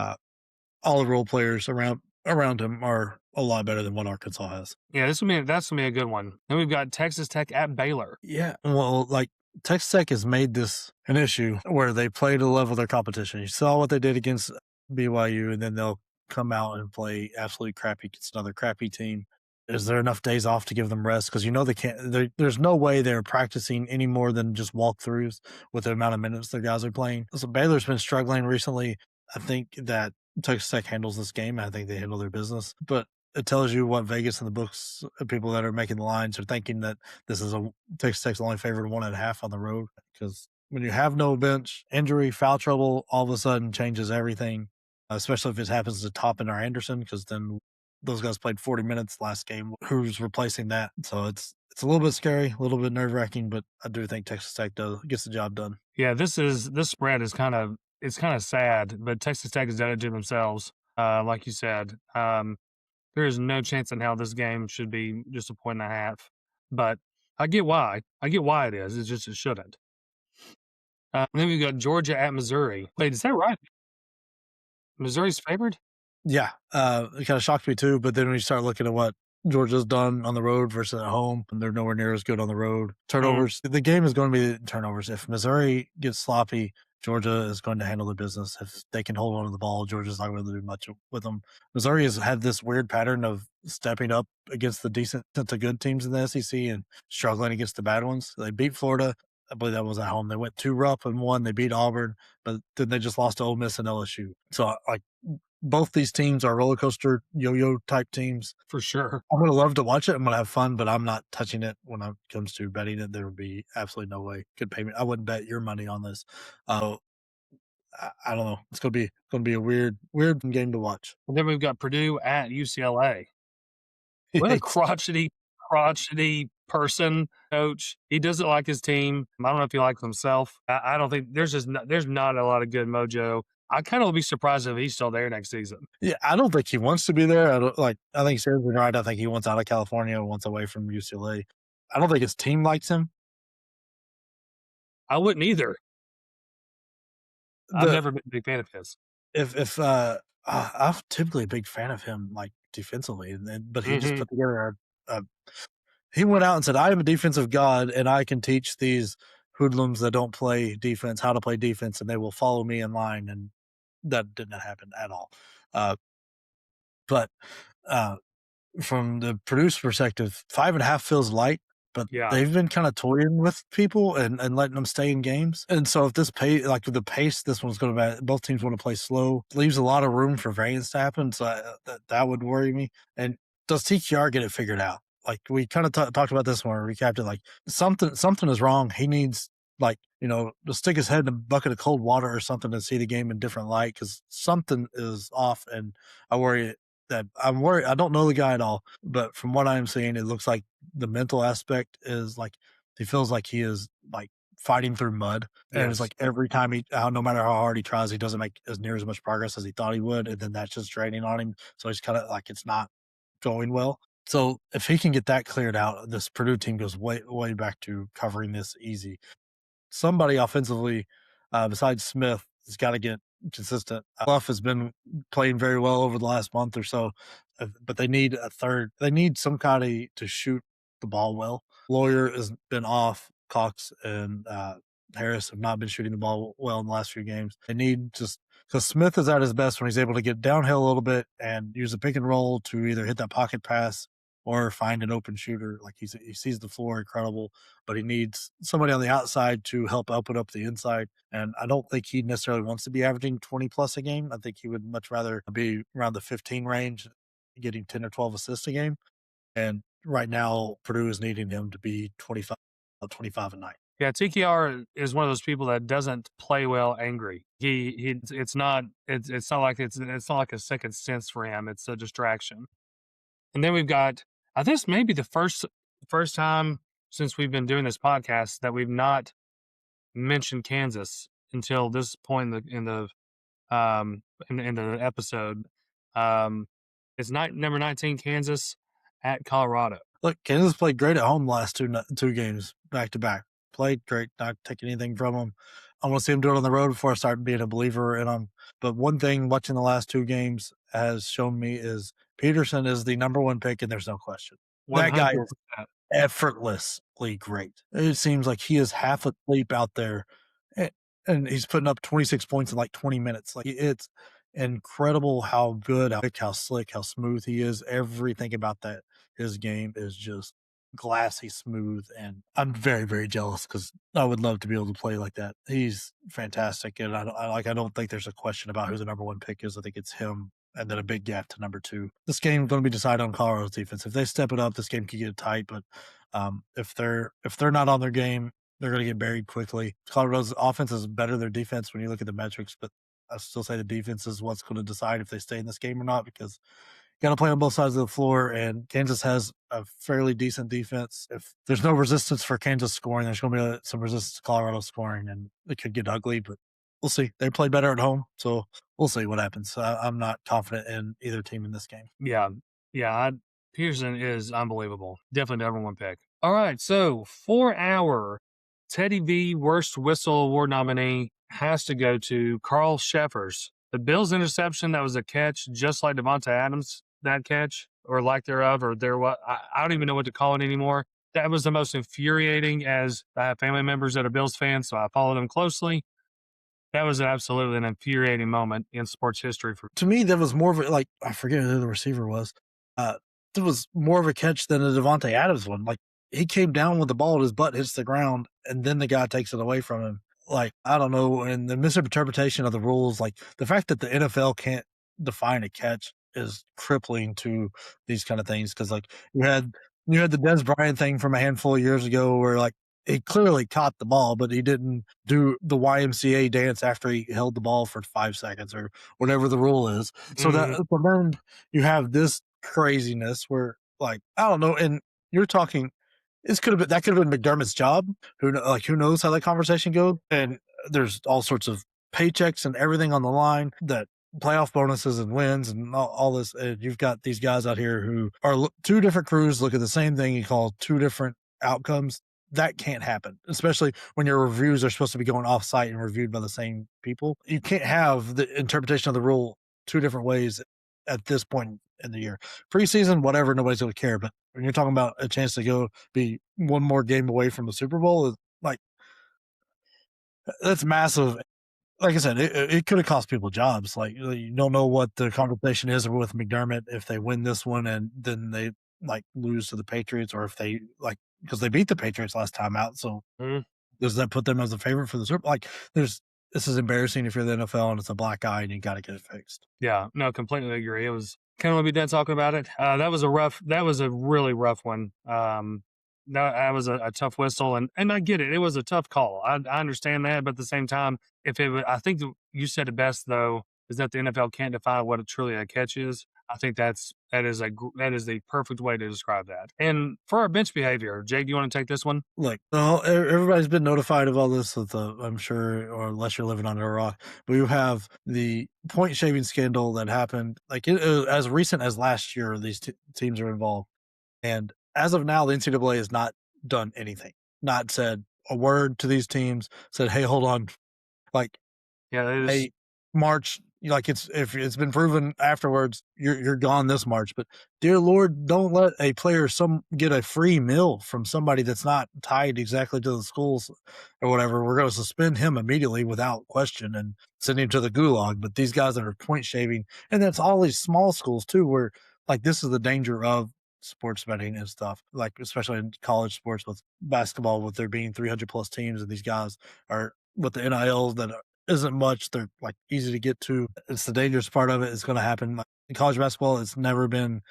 all the role players around him are a lot better than what Arkansas has. Yeah, that's gonna be a good one. Then we've got Texas Tech at Baylor. Yeah. Well, like, Texas Tech has made this an issue where they play to level their competition. You saw what they did against BYU, and then they'll come out and play absolutely crappy against another crappy team. Is there enough days off to give them rest? Because they can't. There's no way they're practicing any more than just walkthroughs with the amount of minutes their guys are playing. So Baylor's been struggling recently. I think that Texas Tech handles this game. I think they handle their business, but it tells you what Vegas and the books, people that are making the lines, are thinking, that this is Texas Tech's only favored 1.5 on the road. Because when you have no bench, injury, foul trouble, all of a sudden changes everything. Especially if it happens to Toppin or Anderson, because then those guys played 40 minutes last game. Who's replacing that? So it's a little bit scary, a little bit nerve wracking, but I do think Texas Tech gets the job done. Yeah, this spread is kind of sad, but Texas Tech has done it to themselves. Like you said, there is no chance in hell this game should be just a 1.5. But I get why. I get why it is. It's just it shouldn't. Then we got Georgia at Missouri. Wait, is that right? Missouri's favored? Yeah, it kind of shocked me too. But then when you start looking at what Georgia's done on the road versus at home, and they're nowhere near as good on the road. Turnovers. The game is going to be turnovers. If Missouri gets sloppy, Georgia is going to handle the business. If they can hold on to the ball, Georgia's not going to do much with them. Missouri has had this weird pattern of stepping up against the decent to good teams in the SEC and struggling against the bad ones. They beat Florida. I believe that was at home. They went 2 rough and won. They beat Auburn, but then they just lost to Ole Miss and LSU. So, like, both these teams are roller coaster yo-yo type teams. For sure. I'm going to love to watch it. I'm going to have fun, but I'm not touching it when it comes to betting it. There would be absolutely no way could pay me. I wouldn't bet your money on this. I don't know. It's going to be a weird game to watch. And then we've got Purdue at UCLA. What a crotchety person, coach. He doesn't like his team. I don't know if he likes himself. I don't think there's not a lot of good mojo. I kind of would be surprised if he's still there next season. Yeah, I don't think he wants to be there. I think Sarah's been right. I think he wants out of California, wants away from UCLA. I don't think his team likes him. I wouldn't either. I've never been a big fan of his. I'm typically a big fan of him, like, defensively, but he just put together he went out and said, "I am a defensive god, and I can teach these hoodlums that don't play defense how to play defense, and they will follow me in line." And that didn't happen at all. But from the Purdue's perspective, 5.5 feels light, but they've been kind of toying with people and letting them stay in games. And so if this the pace, this one's going to be, both teams want to play slow, leaves a lot of room for variance to happen. So that would worry me. And does TQR get it figured out? like we kind of talked about this when we recapped it. Like something is wrong. He needs to stick his head in a bucket of cold water or something to see the game in different light because something is off. And I'm worried. I don't know the guy at all, but from what I'm seeing, it looks like the mental aspect is like he feels like he is like fighting through mud. And it's Yes. like every time no matter how hard he tries, he doesn't make as near as much progress as he thought he would. And then that's just draining on him. So he's kind of like, it's not going well. So if he can get that cleared out, this Purdue team goes way, way back to covering this easy. Somebody offensively, besides Smith, has got to get consistent. Bluff has been playing very well over the last month or so, but they need a third. They need somebody to shoot the ball well. Lawyer has been off. Cox and Harris have not been shooting the ball well in the last few games. They need just because Smith is at his best when he's able to get downhill a little bit and use a pick and roll to either hit that pocket pass or find an open shooter. Like he sees the floor incredible, but he needs somebody on the outside to help open up the inside. And I don't think he necessarily wants to be averaging 20 plus a game. I think he would much rather be around the 15 range, getting 10 or 12 assists a game. And right now, Purdue is needing him to be 25 a night. Yeah, TKR is one of those people that doesn't play well angry. It's not like a second sense for him. It's a distraction. And then we've got, I think this may be the first time since we've been doing this podcast that we've not mentioned Kansas until this point in the episode. It's number 19 Kansas at Colorado. Look, Kansas played great at home the last two games back to back. Played great, not taking anything from them. I want to see them do it on the road before I start being a believer in them. But one thing watching the last two games has shown me is Peterson is the number one pick, and there's no question. That guy is 100%. effortlessly great. It seems like he is half asleep out there, and he's putting up 26 points in like 20 minutes. Like it's incredible how good, how slick, how smooth he is. Everything about his game is just glassy smooth, and I'm very, very jealous because I would love to be able to play like that. He's fantastic, and I don't think there's a question about who the number one pick is. I think it's him, and then a big gap to number two. This game is going to be decided on Colorado's defense. If they step it up, this game could get tight. But if they're not on their game, they're going to get buried quickly. Colorado's offense is better than their defense when you look at the metrics, but I still say the defense is what's going to decide if they stay in this game or not, because you got to play on both sides of the floor, and Kansas has a fairly decent defense. If there's no resistance for Kansas scoring, there's going to be some resistance to Colorado scoring, and it could get ugly, but we'll see. They played better at home, so we'll see what happens. I'm not confident in either team in this game. Yeah. Peterson is unbelievable. Definitely number one pick. All right, so for our Teddy V Worst Whistle Award nominee has to go to Carl Sheffers. The Bills interception, that was a catch just like Devontae Adams, that catch, or lack thereof, or I don't even know what to call it anymore. That was the most infuriating, as I have family members that are Bills fans, so I follow them closely. That was absolutely an infuriating moment in sports history. To me, that was more of a, I forget who the receiver was. It was more of a catch than a Devontae Adams one. Like, he came down with the ball, his butt hits the ground, and then the guy takes it away from him. Like, I don't know, and the misinterpretation of the rules, like the fact that the NFL can't define a catch is crippling to these kind of things. Because like you had the Des Bryant thing from a handful of years ago, where like he clearly caught the ball, but he didn't do the YMCA dance after he held the ball for 5 seconds or whatever the rule is. So that then you have this craziness where, like, I don't know, and you're talking. That could have been McDermott's job. Who knows how that conversation goes? And there's all sorts of paychecks and everything on the line, that playoff bonuses and wins and all this. And you've got these guys out here who are two different crews look at the same thing. You call two different outcomes. That can't happen, especially when your reviews are supposed to be going off site and reviewed by the same people. You can't have the interpretation of the rule two different ways at this point in the year. Preseason, whatever, nobody's going to care. But when you're talking about a chance to go be one more game away from the Super Bowl, like, that's massive. Like I said, it could have cost people jobs. Like, you don't know what the conversation is with McDermott if they win this one and then they like lose to the Patriots, or if they because they beat the Patriots last time out. So does that put them as a favorite for the Super Bowl? Like, this is embarrassing if you're the NFL and it's a black eye and you got to get it fixed. Yeah, no, completely agree. It was Can we be done talking about it? That was a really rough one. That was a tough whistle, and I get it. It was a tough call. I understand that, but at the same time, if it, I think you said it best though, is that the NFL can't define what truly a catch is. I think that is the perfect way to describe that. And for our bench behavior, Jay, do you want to take this one? Look, well, everybody's been notified of all this with I'm sure, or unless you're living under a rock. But you have the point shaving scandal that happened, like as recent as last year. These teams are involved, and as of now, the NCAA has not done anything, not said a word to these teams. Said, "Hey, hold on, like, Yeah, it is. hey, March." Like if it's been proven afterwards, you're gone this March. But dear Lord, don't let a player get a free meal from somebody that's not tied exactly to the schools or whatever. We're going to suspend him immediately without question and send him to the gulag. But these guys that are point shaving, and that's all these small schools too, where like this is the danger of sports betting and stuff, like especially in college sports with basketball, with there being 300 plus teams, and these guys are with the NILs that isn't much. They're like easy to get to. It's the dangerous part of it. It's going to happen in college basketball. It's never been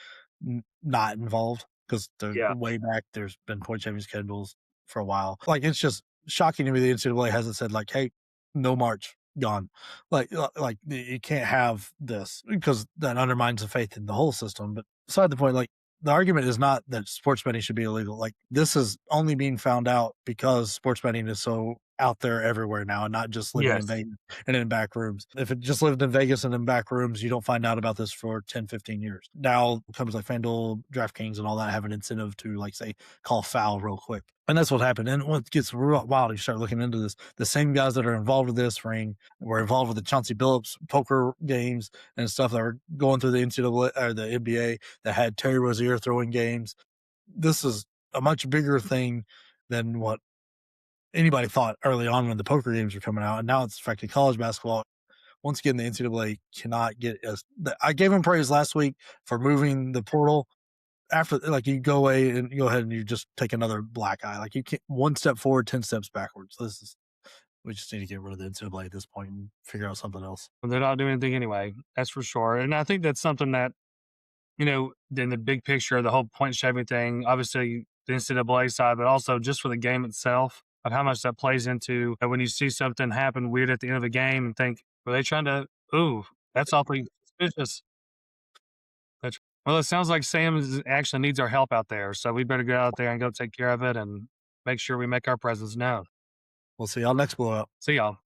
not involved because Yeah. way back there's been point shaving schedules for a while. Like it's just shocking to me the NCAA hasn't said like, hey, no March, gone. Like you can't have this because that undermines the faith in the whole system. But beside the point, like the argument is not that sports betting should be illegal. Like this is only being found out because sports betting is so out there everywhere now and not just living in Yes. Vegas and in back rooms. If it just lived in Vegas and in back rooms, you don't find out about this for 10, 15 years. Now companies like FanDuel, DraftKings, and all that have an incentive to like say call foul real quick. And that's what happened. And what gets real wild, you start looking into this, the same guys that are involved with this ring were involved with the Chauncey Billups poker games and stuff that were going through the NCAA or the NBA that had Terry Rozier throwing games. This is a much bigger thing than what anybody thought early on when the poker games were coming out, and now it's affecting college basketball. Once again, the NCAA cannot get as I gave them praise last week for moving the portal. After, like, you go away and you go ahead and you just take another black eye. Like you can't one step forward, 10 steps backwards. We just need to get rid of the NCAA at this point and figure out something else. They're not doing anything anyway. That's for sure. And I think that's something that, in the big picture, the whole point shaving thing, obviously the NCAA side, but also just for the game itself, of how much that plays into when you see something happen weird at the end of a game and think, were they trying to, ooh, that's awfully suspicious. Well, it sounds like Sam actually needs our help out there. So we better go out there and go take care of it and make sure we make our presence known. We'll see y'all next blowout. See y'all.